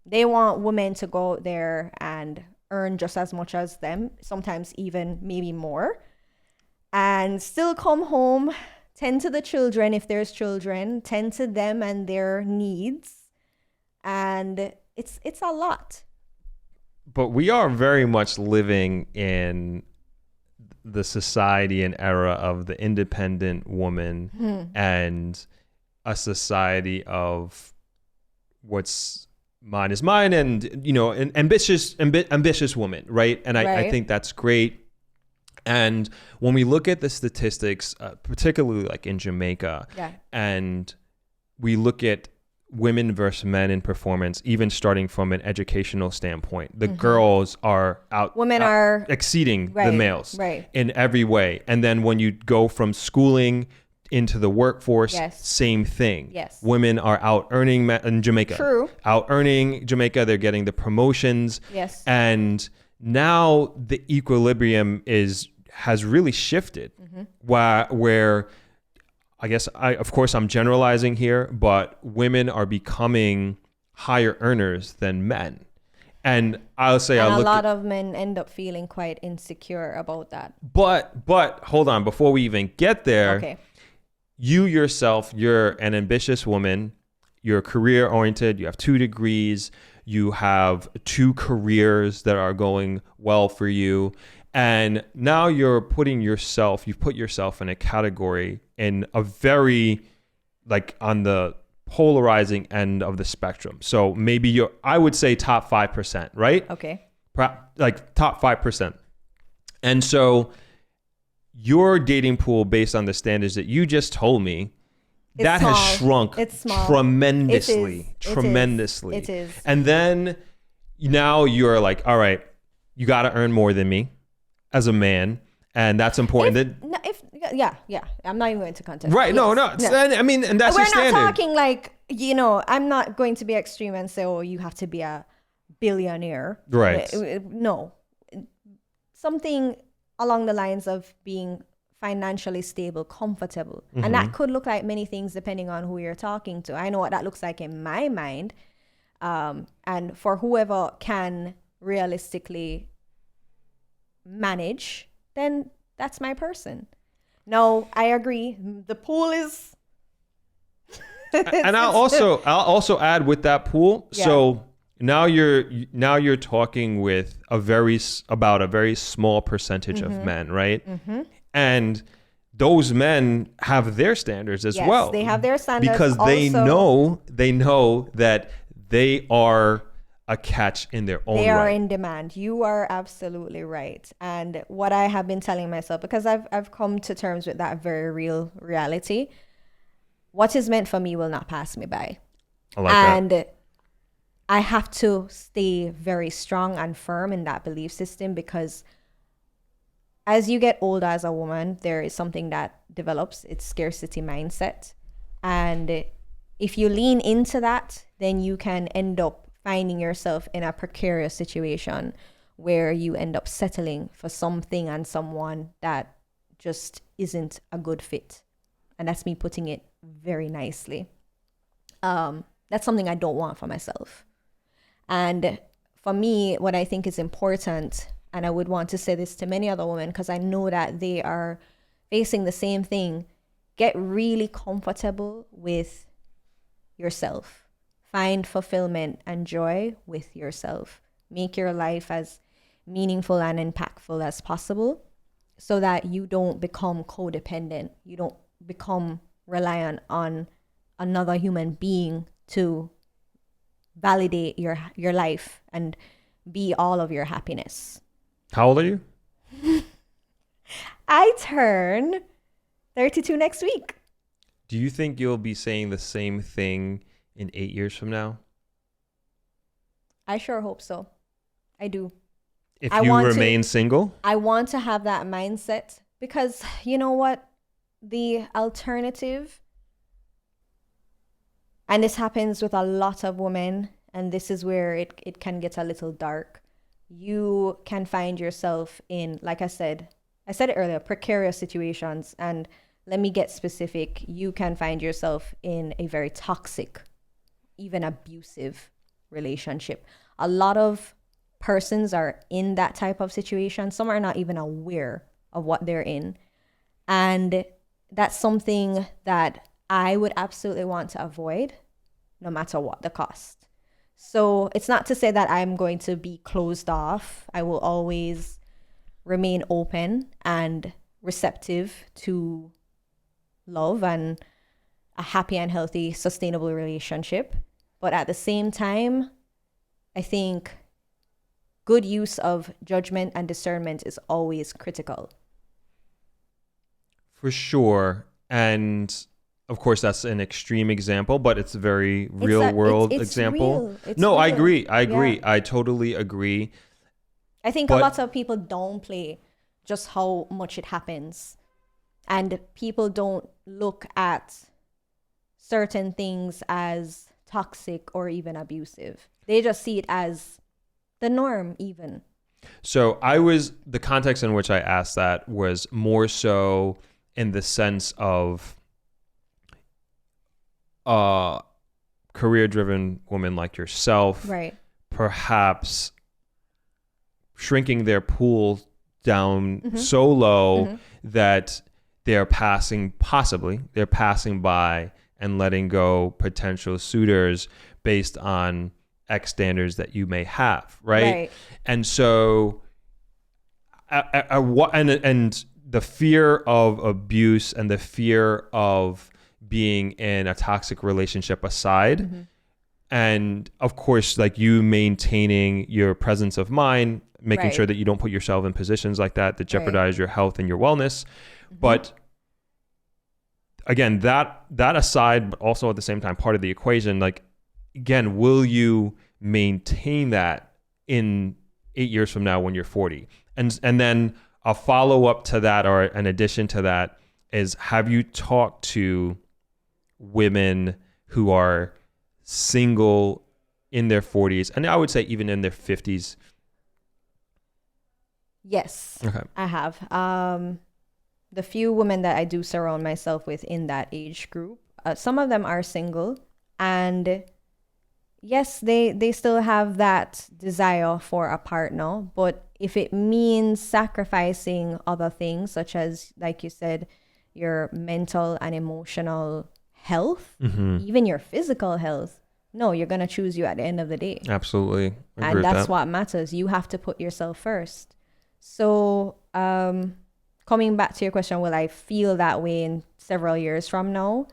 They want women to go out there and earn just as much as them, sometimes even maybe more, and still come home, tend to the children if there's children, tend to them and their needs. And it's a lot. But we are very much living in the society and era of the independent woman and a society of what's mine is mine, and you know, an ambitious woman, right? And I think that's great. And when we look at the statistics, particularly like in Jamaica, and we look at women versus men in performance, even starting from an educational standpoint, the girls are women are exceeding the males in every way. And then when you go from schooling into the workforce, same thing. Women are out earning in Jamaica. Out earning Jamaica, they're getting the promotions. And now the equilibrium has really shifted, where I guess of course I'm generalizing here, but women are becoming higher earners than men. And I'll say a lot of men end up feeling quite insecure about that. But hold on, before we even get there, you yourself, you're an ambitious woman, you're career oriented, you have 2 degrees, you have 2 careers that are going well for you. And now you've put yourself in a category in a very, like, on the polarizing end of the spectrum. So maybe I would say top 5%, right? Okay. Like top 5%. And so your dating pool, based on the standards that you just told me, that has shrunk tremendously. It is. And then now you're like, all right, you got to earn more than me as a man, and that's important. I'm not even going to contest. Right? No. I mean, and that's we're your standard. We're not talking like, you know, I'm not going to be extreme and say, oh, you have to be a billionaire. Right? No, something along the lines of being financially stable, comfortable, and that could look like many things depending on who you're talking to. I know what that looks like in my mind, and for whoever can realistically manage, then that's my person. No, I agree. The pool is and I'll also add with that pool. So now you're talking with about a very small percentage of men, right? And those men have their standards as well. They have their standards because they know that they are a catch in their own right. They are in demand. You are absolutely right. And what I have been telling myself, because I've come to terms with that very real reality, what is meant for me will not pass me by. I like that. And I have to stay very strong and firm in that belief system, because as you get older as a woman, there is something that develops. It's scarcity mindset. And if you lean into that, then you can end up finding yourself in a precarious situation where you end up settling for something and someone that just isn't a good fit. And that's me putting it very nicely. That's something I don't want for myself. And for me, what I think is important, and I would want to say this to many other women, because I know that they are facing the same thing, get really comfortable with yourself. Find fulfillment and joy with yourself. Make your life as meaningful and impactful as possible, so that you don't become codependent. You don't become reliant on another human being to validate your life and be all of your happiness. How old are you? I turn 32 next week. Do you think you'll be saying the same thing in 8 years from now? I sure hope so. I do. If you remain single? I want to have that mindset because you know what? The alternative, and this happens with a lot of women, and this is where it can get a little dark. You can find yourself in, like I said it earlier, precarious situations. And let me get specific. You can find yourself in a very toxic, even abusive relationship. A lot of persons are in that type of situation. Some are not even aware of what they're in. And that's something that I would absolutely want to avoid, no matter what the cost. So it's not to say that I'm going to be closed off. I will always remain open and receptive to love and a happy and healthy, sustainable relationship. But at the same time, I think good use of judgment and discernment is always critical. For sure. And of course, that's an extreme example, but it's a very real world example. No, real. I agree. Yeah. I totally agree. I think a lot of people downplay just how much it happens. And people don't look at certain things as toxic or even abusive. They just see it as the norm even. So the context in which I asked that was more so in the sense of career-driven woman like yourself, right? Perhaps shrinking their pool down so low that they're passing by and letting go potential suitors based on X standards that you may have, right? And so, and the fear of abuse and the fear of being in a toxic relationship aside, and of course, like you maintaining your presence of mind, making sure that you don't put yourself in positions like that jeopardize your health and your wellness. But again, that aside, but also at the same time, part of the equation, like, again, will you maintain that in 8 years from now when you're 40? And then a follow-up to that, or an addition to that, is have you talked to women who are single in their 40s, and I would say even in their 50s? Yes, okay. I have. The few women that I do surround myself with in that age group, some of them are single, and yes, they still have that desire for a partner, but if it means sacrificing other things, such as, like you said, your mental and emotional health, even your physical health, no, you're going to choose you at the end of the day. Absolutely. And that's what matters. You have to put yourself first. So coming back to your question, will I feel that way in several years from now?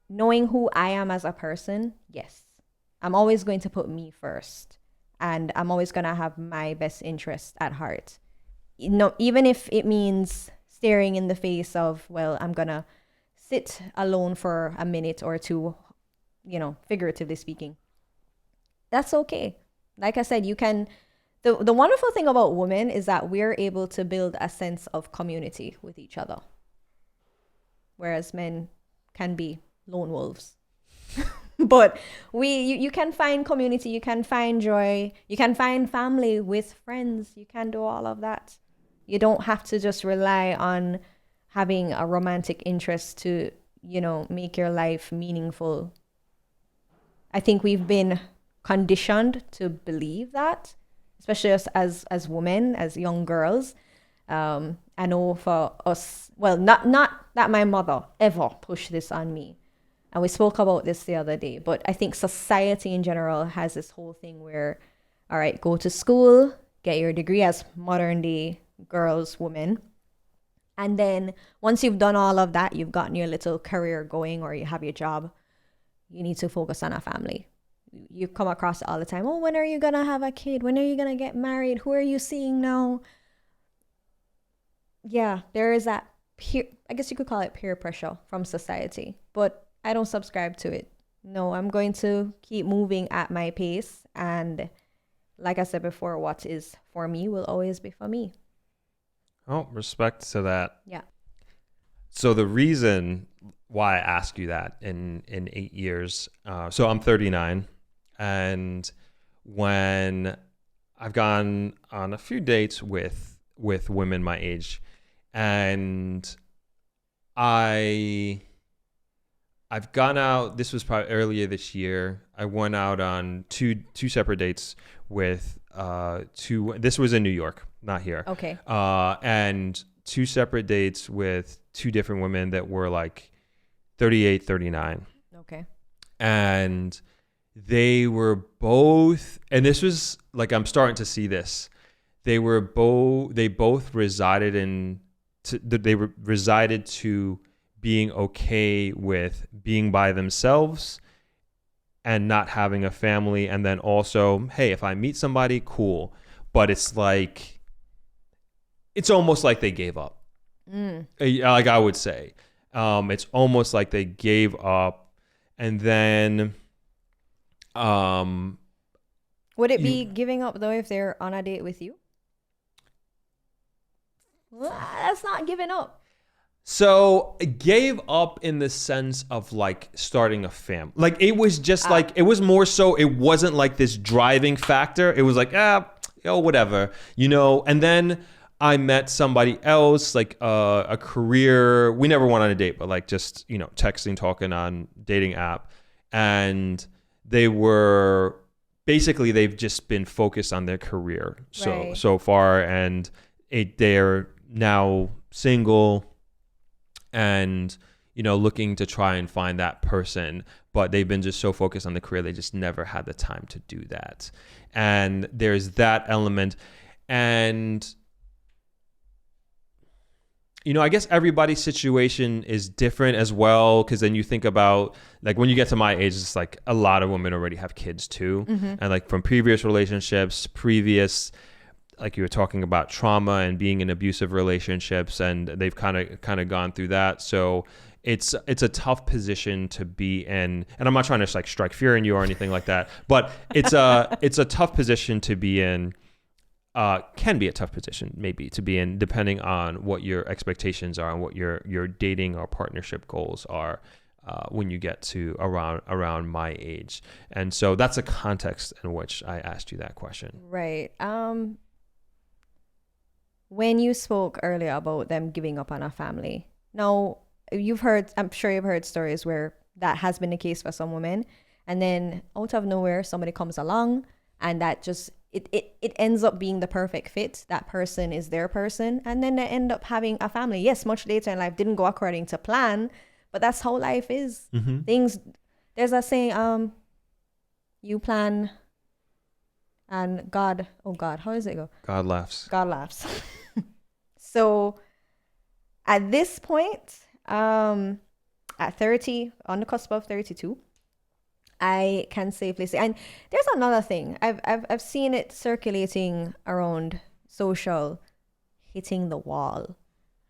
Knowing who I am as a person, yes. I'm always going to put me first. And I'm always going to have my best interest at heart. You know, even if it means staring in the face of, well, I'm going to sit alone for a minute or two, you know, figuratively speaking. That's okay. Like I said, you can... The wonderful thing about women is that we're able to build a sense of community with each other. Whereas men can be lone wolves. But you can find community, you can find joy, you can find family with friends, you can do all of that. You don't have to just rely on having a romantic interest to, you know, make your life meaningful. I think we've been conditioned to believe that, especially us as women, as young girls. I know for us, well, not that my mother ever pushed this on me. And we spoke about this the other day, but I think society in general has this whole thing where, all right, go to school, get your degree as modern day girls, women. And then once you've done all of that, you've gotten your little career going or you have your job, you need to focus on a family. You come across it all the time. Oh, when are you going to have a kid? When are you going to get married? Who are you seeing now? Yeah, there is that I guess you could call it peer pressure from society, but I don't subscribe to it. No, I'm going to keep moving at my pace. And like I said before, what is for me will always be for me. Oh, respect to that. Yeah. So the reason why I ask you that in 8 years, so I'm 39, and when I've gone on a few dates with women my age, and I've gone out. This was probably earlier this year. I went out on two separate dates with two. This was in New York, not here. Okay. And two separate dates with two different women that were like 38, 39. Okay. And they were both, and this was like, I'm starting to see this. They both resided to being okay with being by themselves and not having a family. And then also, hey, if I meet somebody, cool. But it's like, it's almost like they gave up. Like I would say, it's almost like they gave up. And then, would it be giving up though if they're on a date with you? Well, that's not giving up. So it gave up in the sense of like starting a family. Like it was just like, it was more so, it wasn't like this driving factor. It was like, whatever, and then I met somebody else, like a career. We never went on a date, but like just, texting, talking on dating app. And they've just been focused on their career so far. And they're now single and, looking to try and find that person. But they've been just so focused on the career, they just never had the time to do that. And there's that element. And I guess everybody's situation is different as well, because then you think about, like, when you get to my age, it's like a lot of women already have kids too. Mm-hmm. And like from previous relationships, like you were talking about trauma and being in abusive relationships, and they've kind of gone through that. So it's a tough position to be in. And I'm not trying to like strike fear in you or anything like that, but it's a tough position to be in. Can be a tough position maybe to be in, depending on what your expectations are and what your dating or partnership goals are when you get to around my age. And so that's a context in which I asked you that question. Right. When you spoke earlier about them giving up on a family, now I'm sure you've heard stories where that has been the case for some women, and then out of nowhere somebody comes along and that just it ends up being the perfect fit. That person is their person, and then they end up having a family. Yes, much later in life, didn't go according to plan, but that's how life is. Mm-hmm. There's a saying, you plan and God, how does it go? God laughs. So at this point, at 30, on the cusp of 32, I can safely say, and there's another thing I've seen it circulating around social, hitting the wall,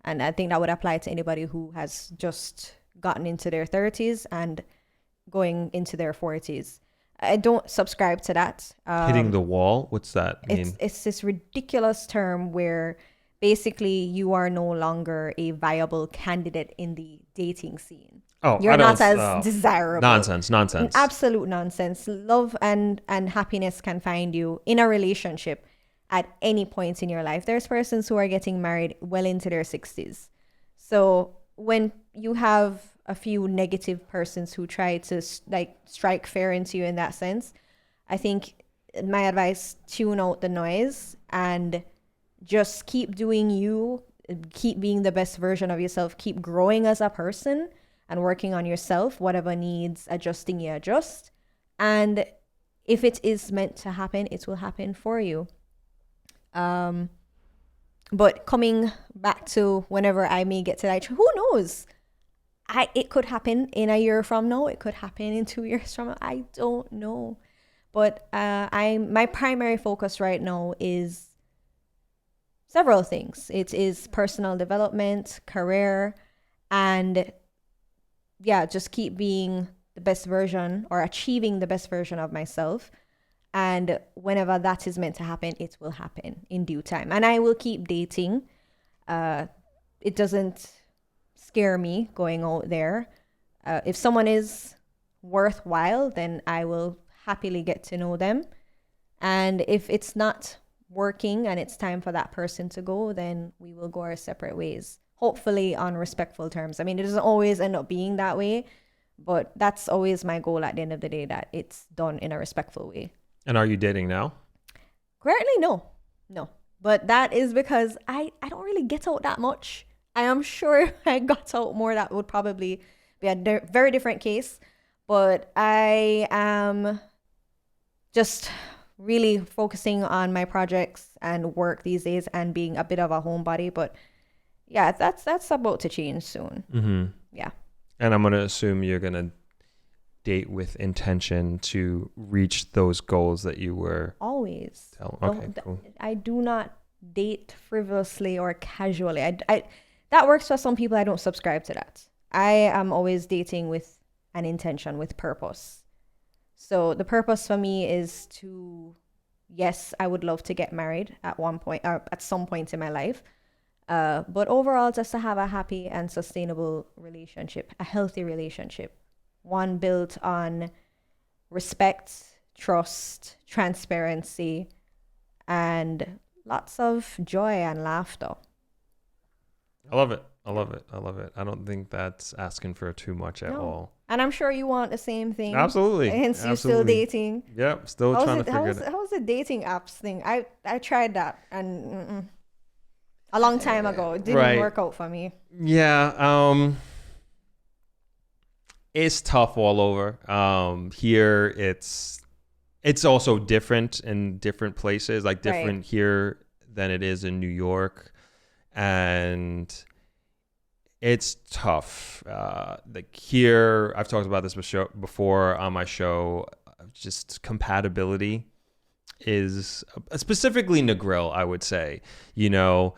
and I think that would apply to anybody who has just gotten into their 30s and going into their 40s. I don't subscribe to that. Hitting the wall? What's that mean? It's this ridiculous term where basically you are no longer a viable candidate in the dating scene. Oh, you're not as desirable. Nonsense. Absolute nonsense. Love and happiness can find you in a relationship at any point in your life. There's persons who are getting married well into their 60s. So when you have a few negative persons who try to like strike fear into you in that sense, I think my advice, tune out the noise and just keep doing you, keep being the best version of yourself, keep growing as a person and working on yourself. Whatever needs adjusting, you adjust. And if it is meant to happen, it will happen for you. But coming back to whenever I may get to that, who knows? It could happen in a year from now. It could happen in 2 years from now. I don't know. But my primary focus right now is several things. It is personal development, career, and yeah, just keep being the best version or achieving the best version of myself. And whenever that is meant to happen, it will happen in due time. And I will keep dating. It doesn't scare me going out there. If someone is worthwhile, then I will happily get to know them. And if it's not working and it's time for that person to go, then we will go our separate ways, hopefully on respectful terms. I mean, it doesn't always end up being that way, but that's always my goal at the end of the day, that it's done in a respectful way. And are you dating now? Currently, no. But that is because I don't really get out that much. I am sure if I got out more, that would probably be a very different case. But I am just really focusing on my projects and work these days and being a bit of a homebody. But yeah, that's about to change soon. Mm-hmm. Yeah. And I'm going to assume you're going to date with intention to reach those goals that you were always. Okay, cool. I do not date frivolously or casually. I that works for some people. I don't subscribe to that. I am always dating with an intention, with purpose. So the purpose for me is to, yes, I would love to get married at one point or at some point in my life. But overall, just to have a happy and sustainable relationship, a healthy relationship, one built on respect, trust, transparency, and lots of joy and laughter. I love it. I don't think that's asking for too much at all. And I'm sure you want the same thing. Absolutely. Hence, you're still dating. Yep, still trying to figure it out. How's the dating apps thing? I tried that and a long time ago. It didn't work out for me. Yeah. It's tough all over. Here, it's also different in different places, like different here than it is in New York. And it's tough. Like here, I've talked about this before on my show, just compatibility is specifically Negril, I would say, you know.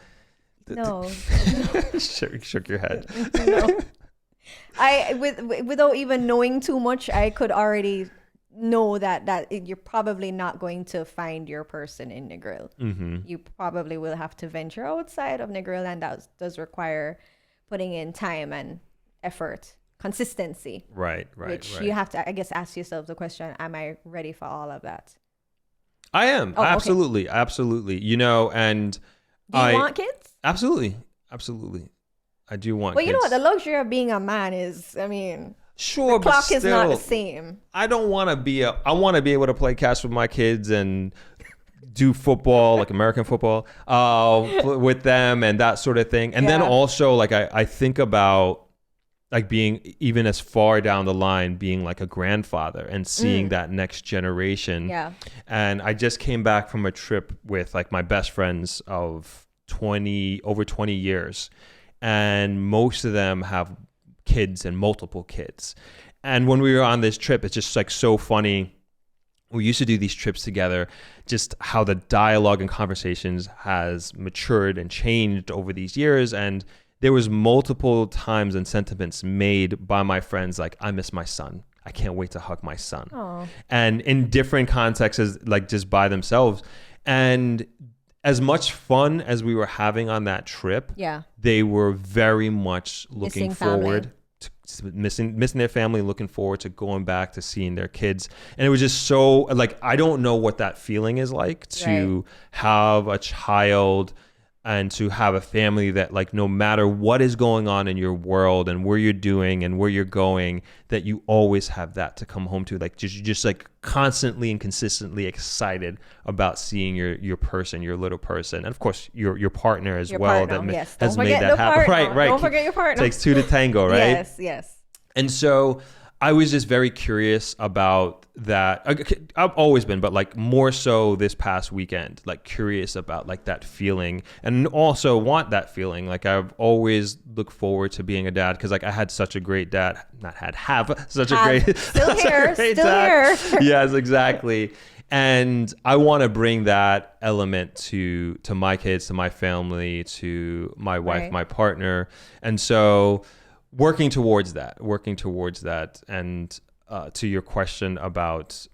No. Shook your head. No. Without even knowing too much, I could already know that you're probably not going to find your person in Negril. Mm-hmm. You probably will have to venture outside of Negril, and that does require putting in time and effort, consistency. Right. Which you have to, I guess, ask yourself the question: am I ready for all of that? I am. Absolutely. You know, and do you want kids? Absolutely. I do want kids. Well, you know what? The luxury of being a man is, I mean, sure, the clock but is not the same. I don't want to be I want to be able to play catch with my kids and do football, like American football, with them and that sort of thing. And then also, like, I think about like being even as far down the line, being like a grandfather and seeing that next generation. Yeah. And I just came back from a trip with like my best friends of over 20 years. And most of them have kids and multiple kids. And when we were on this trip, it's just like so funny. We used to do these trips together, just how the dialogue and conversations has matured and changed over these years. And there was multiple times and sentiments made by my friends like, I miss my son. I can't wait to hug my son. Aww. And in different contexts, like just by themselves. And as much fun as we were having on that trip, they were very much looking forward to missing their family, looking forward to going back to seeing their kids. And it was just so like, I don't know what that feeling is like to have a child and to have a family that like, no matter what is going on in your world and where you're doing and where you're going, that you always have that to come home to, like just like constantly and consistently excited about seeing your person, your little person. And of course your partner as well that has made that happen. Right. Don't forget your partner. Takes two to tango, right? Yes. And so I was just very curious about that. I've always been, but like more so this past weekend, like curious about like that feeling and also want that feeling. Like I've always looked forward to being a dad because like I had such a great dad, still here. Yes, exactly. And I want to bring that element to my kids, to my family, to my wife, Right. my partner. And so working towards that. And to your question about,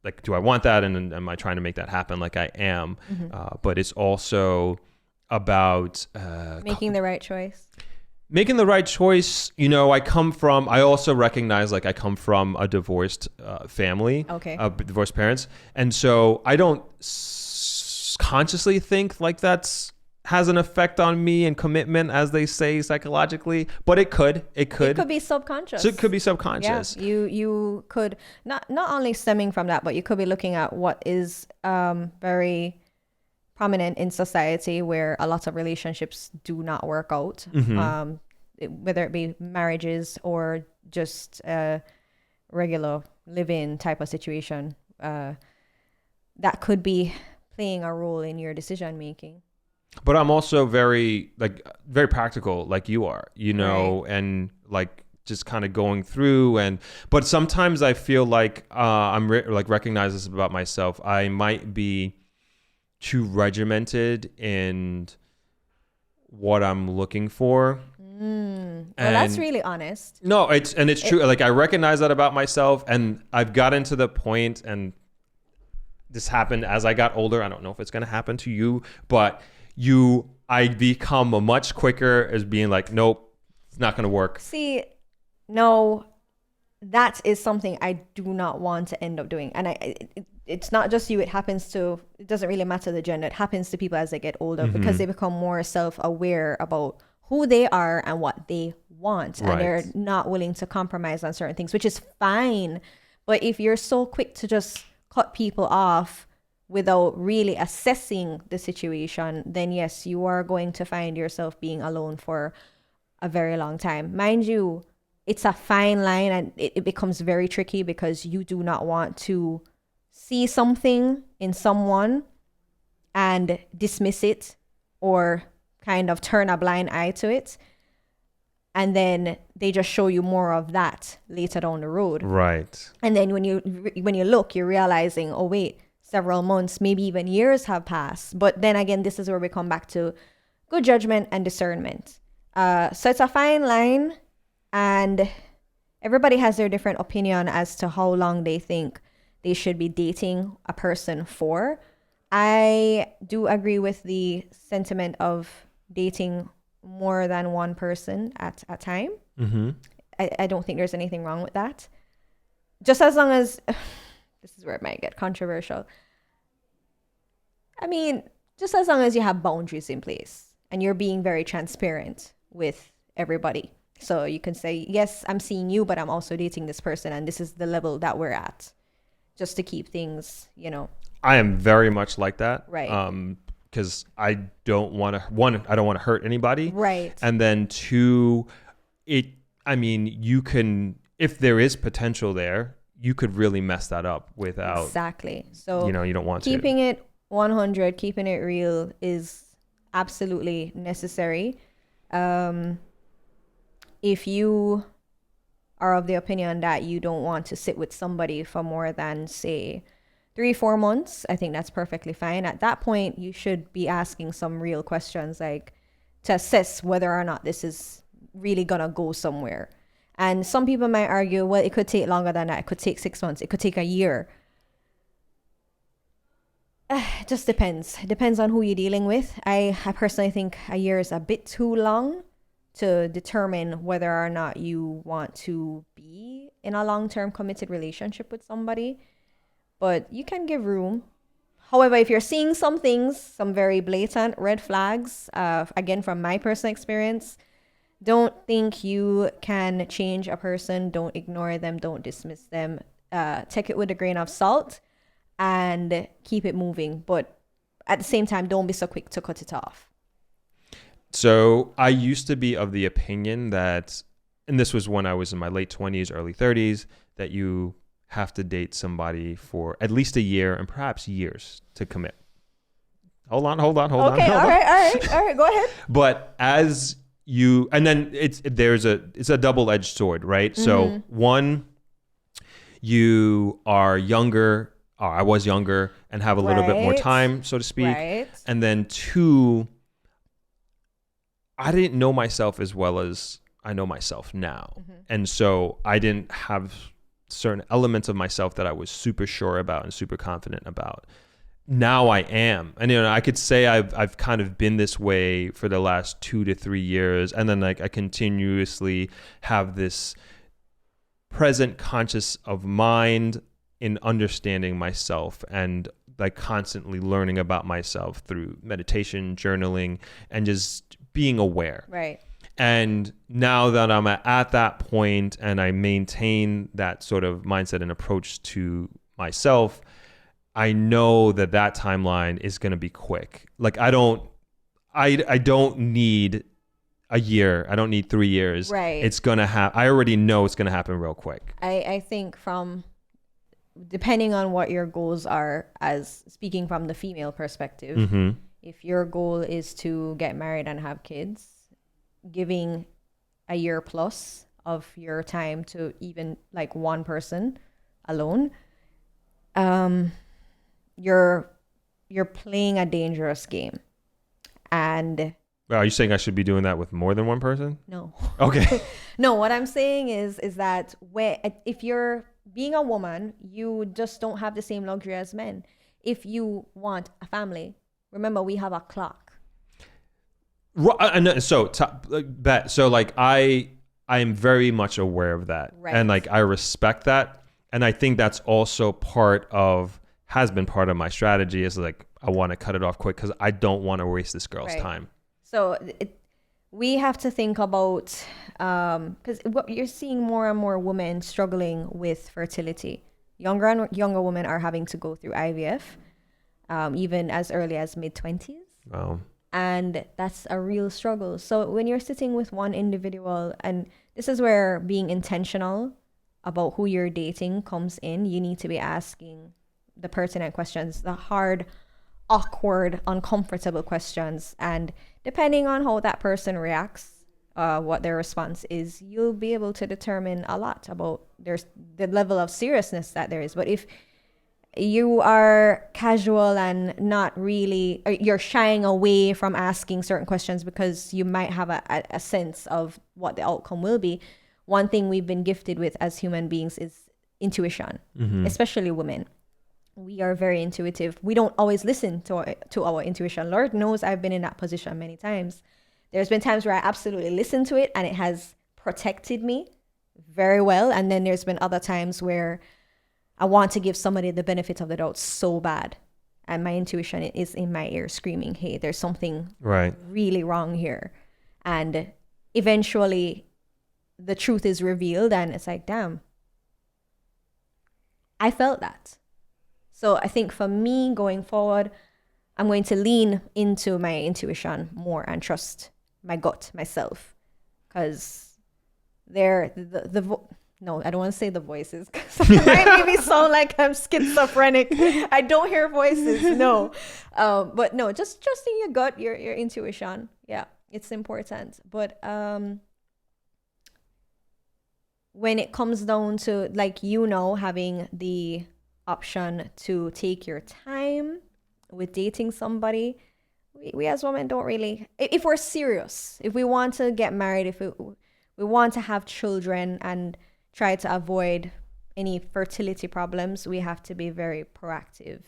like, do I want that? And am I trying to make that happen? Like, I am. But it's also about Making the right choice. making the right choice. I also recognize, like, I come from a divorced family, Okay. Divorced parents. And so I don't consciously think like that's has an effect on me and commitment, as they say, psychologically, but it could It could be subconscious. So it could be subconscious. Yeah, you could not only stemming from that, but you could be looking at what is very prominent in society, where a lot of relationships do not work out, whether it be marriages or just a regular live-in type of situation. That could be playing a role in your decision making. But I'm also very practical, like you are, Right. and like just kind of going through. But sometimes I feel like recognize this about myself. I might be too regimented in what I'm looking for. Well, that's really honest. No, it's true. Like, I recognize that about myself, and I've gotten to the point, and this happened as I got older. I don't know if it's going to happen to you, but I become a much quicker as being like, nope, it's not going to work. See, no, that is something I do not want to end up doing. And it's not just you. It doesn't really matter the gender. It happens to people as they get older, because they become more self-aware about who they are and what they want. Right. And they're not willing to compromise on certain things, which is fine. But if you're so quick to just cut people off without really assessing the situation, then yes, you are going to find yourself being alone for a very long time. Mind you, it's a fine line, and it becomes very tricky, because you do not want to see something in someone and dismiss it, or kind of turn a blind eye to it, and then they just show you more of that later down the road. Right. And then when you look, you're realizing, oh wait, several months, maybe even years have passed. But then again, this is where we come back to good judgment and discernment. So it's a fine line, and everybody has their different opinion as to how long they think they should be dating a person for. I do agree with the sentiment of dating more than one person at a time. I don't think there's anything wrong with that. Just as long as, this is where it might get controversial. I mean, just as long as you have boundaries in place and you're being very transparent with everybody. So you can say, yes, I'm seeing you, but I'm also dating this person, and this is the level that we're at, just to keep things, I am very much like that. Right. Because I don't want to, I don't want to hurt anybody. Right. And then two, you can, if there is potential there, you could really mess that up without. Exactly. So, you don't want keeping it 100, keeping it real is absolutely necessary. If you are of the opinion that you don't want to sit with somebody for more than, say, 3-4 months, I think that's perfectly fine. At that point, you should be asking some real questions, like to assess whether or not this is really gonna go somewhere. And some people might argue, well, it could take longer than that. It could take 6 months. It could take a year. It just depends. It depends on who you're dealing with. I personally think a year is a bit too long to determine whether or not you want to be in a long-term committed relationship with somebody. But you can give room. However, if you're seeing some things, some very blatant red flags, again, from my personal experience, don't think you can change a person. Don't ignore them. Don't dismiss them. Take it with a grain of salt and keep it moving. But at the same time, don't be so quick to cut it off. So I used to be of the opinion that, and this was when I was in my late 20s, early 30s, that you have to date somebody for at least a year and perhaps years to commit. Hold on. Okay, all right, go ahead. But as you, and then it's a double-edged sword, right? So one, you are younger, I was younger and have a little bit more time, so to speak. Right. And then 2, I didn't know myself as well as I know myself now. And so I didn't have certain elements of myself that I was super sure about and super confident about. Now I am. And I could say I've kind of been this way for the last 2 to 3 years, and then like I continuously have this present conscious of mind in understanding myself and like constantly learning about myself through meditation, journaling, and just being aware. Right. And now that I'm at that point and I maintain that sort of mindset and approach to myself, I know that timeline is going to be quick. Like I don't need a year. I don't need 3 years. Right. It's going to happen. I already know it's going to happen real quick. I think depending on what your goals are, as speaking from the female perspective, if your goal is to get married and have kids, giving a year plus of your time to even like one person alone, you're playing a dangerous game. And are you saying I should be doing that with more than one person? No. Okay. No, what I'm saying is that if you're being a woman, you just don't have the same luxury as men. If you want a family, remember we have a clock. So like I am very much aware of that, right. And like I respect that, and I think that's also has been part of my strategy. Is like I want to cut it off quick because I don't want to waste this girl's time. So we have to think about because you're seeing more and more women struggling with fertility. Younger and younger women are having to go through IVF, even as early as mid-20s. Wow. And that's a real struggle. So when you're sitting with one individual, and this is where being intentional about who you're dating comes in, you need to be asking the pertinent questions, the hard, awkward, uncomfortable questions. And depending on how that person reacts, what their response is, you'll be able to determine a lot about the level of seriousness that there is. But if you are casual and not really, or you're shying away from asking certain questions because you might have a sense of what the outcome will be. One thing we've been gifted with as human beings is intuition, especially women. We are very intuitive. We don't always listen to our intuition. Lord knows I've been in that position many times. There's been times where I absolutely listened to it and it has protected me very well. And then there's been other times where I want to give somebody the benefit of the doubt so bad. And my intuition is in my ear screaming, hey, there's something really wrong here. And eventually the truth is revealed and it's like, damn, I felt that. So I think for me going forward, I'm going to lean into my intuition more and trust my gut, myself. Because no, I don't want to say the voices because it might make me sound like I'm schizophrenic. I don't hear voices, no. But no, just trusting your gut, your intuition. Yeah, it's important. But when it comes down to having the option to take your time with dating somebody, we as women don't really, if we're serious, if we want to get married, if we want to have children and try to avoid any fertility problems, we have to be very proactive.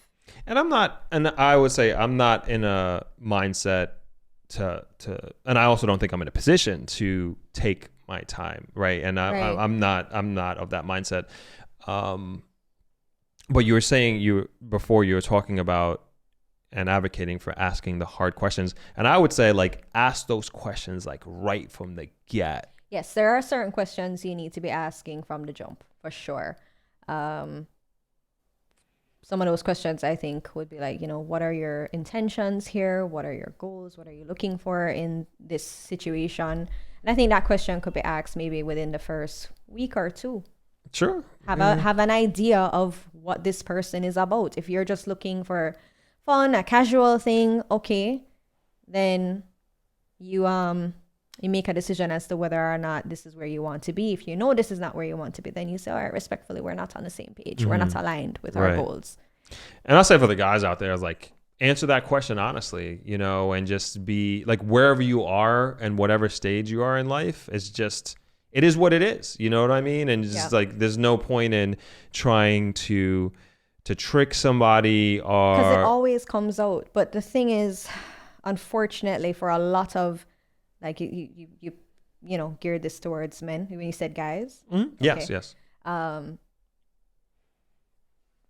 And I would say I'm not in a mindset to and I also don't think I'm in a position to take my time, right? And I'm not of that mindset. But you were saying before you were talking about and advocating for asking the hard questions, and I would say ask those questions right from the get. Yes, there are certain questions you need to be asking from the jump, for sure. Some of those questions I think would be what are your intentions here? What are your goals? What are you looking for in this situation? And I think that question could be asked maybe within the first week or two. Sure. Have an idea of what this person is about. If you're just looking for fun, a casual thing, okay, then you make a decision as to whether or not this is where you want to be. If you know this is not where you want to be, then you say, all right, respectfully, we're not on the same page. We're not aligned with our goals. And I'll say for the guys out there, like, answer that question honestly, you know, and just be like, wherever you are and whatever stage you are in life, it's just, it is what it is. You know what I mean? And just like, there's no point in trying to trick somebody, or because it always comes out. But the thing is, unfortunately, for a lot of, like, you know, geared this towards men when you said guys. Mm-hmm. Yes, yes.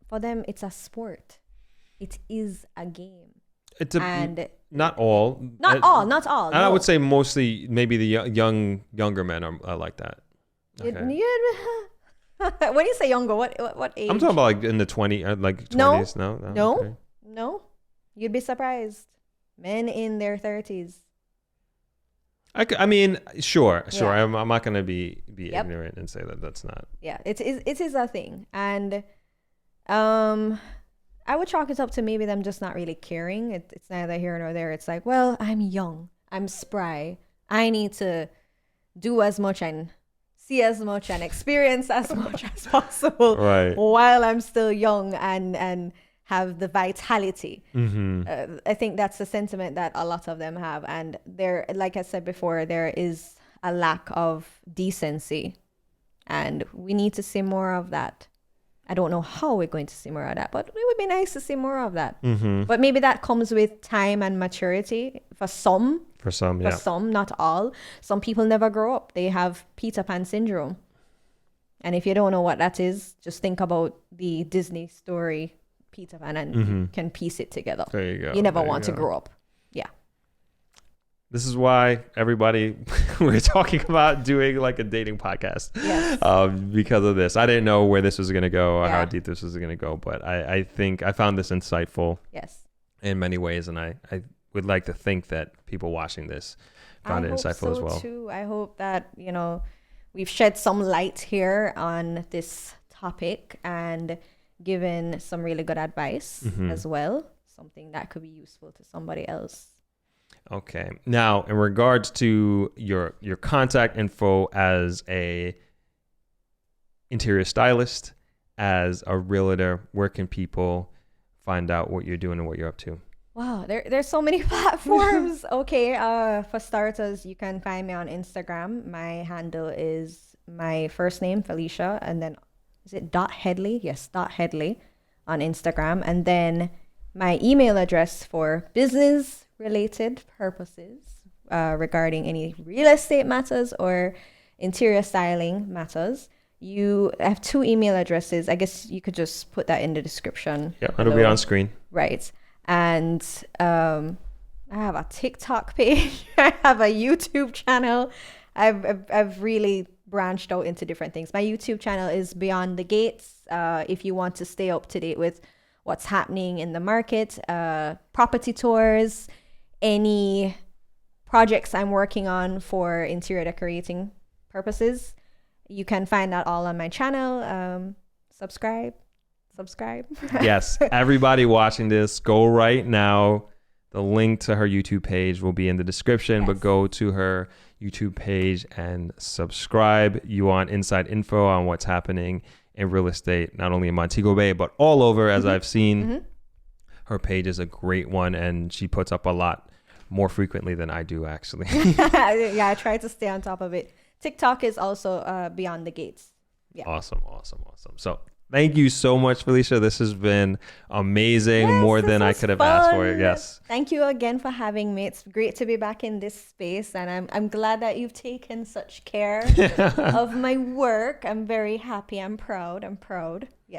For them, it's a sport. It is a game. It's and not all. Not all. And No. I would say mostly maybe the younger men are like that. Okay. When you say younger, what age? I'm talking about like in the 20s. No. No. You'd be surprised. Men in their 30s. I mean, sure. Yeah. I'm not going to be ignorant and say that that's not. Yeah, it is a thing. And I would chalk it up to maybe them just not really caring. It's neither here nor there. It's like, well, I'm young. I'm spry. I need to do as much and see as much and experience as much as possible while I'm still young and have the vitality. Mm-hmm. I think that's the sentiment that a lot of them have. And there, like I said before, there is a lack of decency. And we need to see more of that. I don't know how we're going to see more of that, but it would be nice to see more of that. Mm-hmm. But maybe that comes with time and maturity for some. For some, not all. Some people never grow up. They have Peter Pan syndrome. And if you don't know what that is, just think about the Disney story Peter Pan and you can piece it together. There you go. You never want to grow up. Yeah. This is why everybody, we're talking about doing like a dating podcast. Yes. Because of this. I didn't know where this was going to go or how deep this was going to go, but I think I found this insightful. Yes. In many ways, and I would like to think that people watching this found it insightful as well. Too. I hope that, you know, we've shed some light here on this topic and given some really good advice as well. Something that could be useful to somebody else. Okay. Now, in regards to your contact info as a interior stylist, as a realtor, where can people find out what you're doing and what you're up to? Wow, there's so many platforms. Okay, for starters, you can find me on Instagram. My handle is my first name, Felicia, and then is it .Headley? Yes, .Headley on Instagram. And then my email address for business-related purposes regarding any real estate matters or interior styling matters. You have 2 email addresses. I guess you could just put that in the description. Yeah, it'll be on screen. Right. And I have a TikTok page. I have a YouTube channel. I've really branched out into different things. My YouTube channel is Beyond the Gates. If you want to stay up to date with what's happening in the market, property tours, any projects I'm working on for interior decorating purposes, you can find that all on my channel. Subscribe. Yes, everybody watching this, go right now. The link to her YouTube page will be in the description, but go to her YouTube page and subscribe. You want inside info on what's happening in real estate, not only in Montego Bay, but all over, as I've seen. Her page is a great one, and she puts up a lot more frequently than I do, actually. Yeah, I try to stay on top of it. TikTok is also Beyond the Gates. Yeah. Awesome. So thank you so much, Felicia. This has been amazing, more than I could have asked for. Yes. Thank you again for having me. It's great to be back in this space, and I'm glad that you've taken such care of my work. I'm very happy. I'm proud. Yes.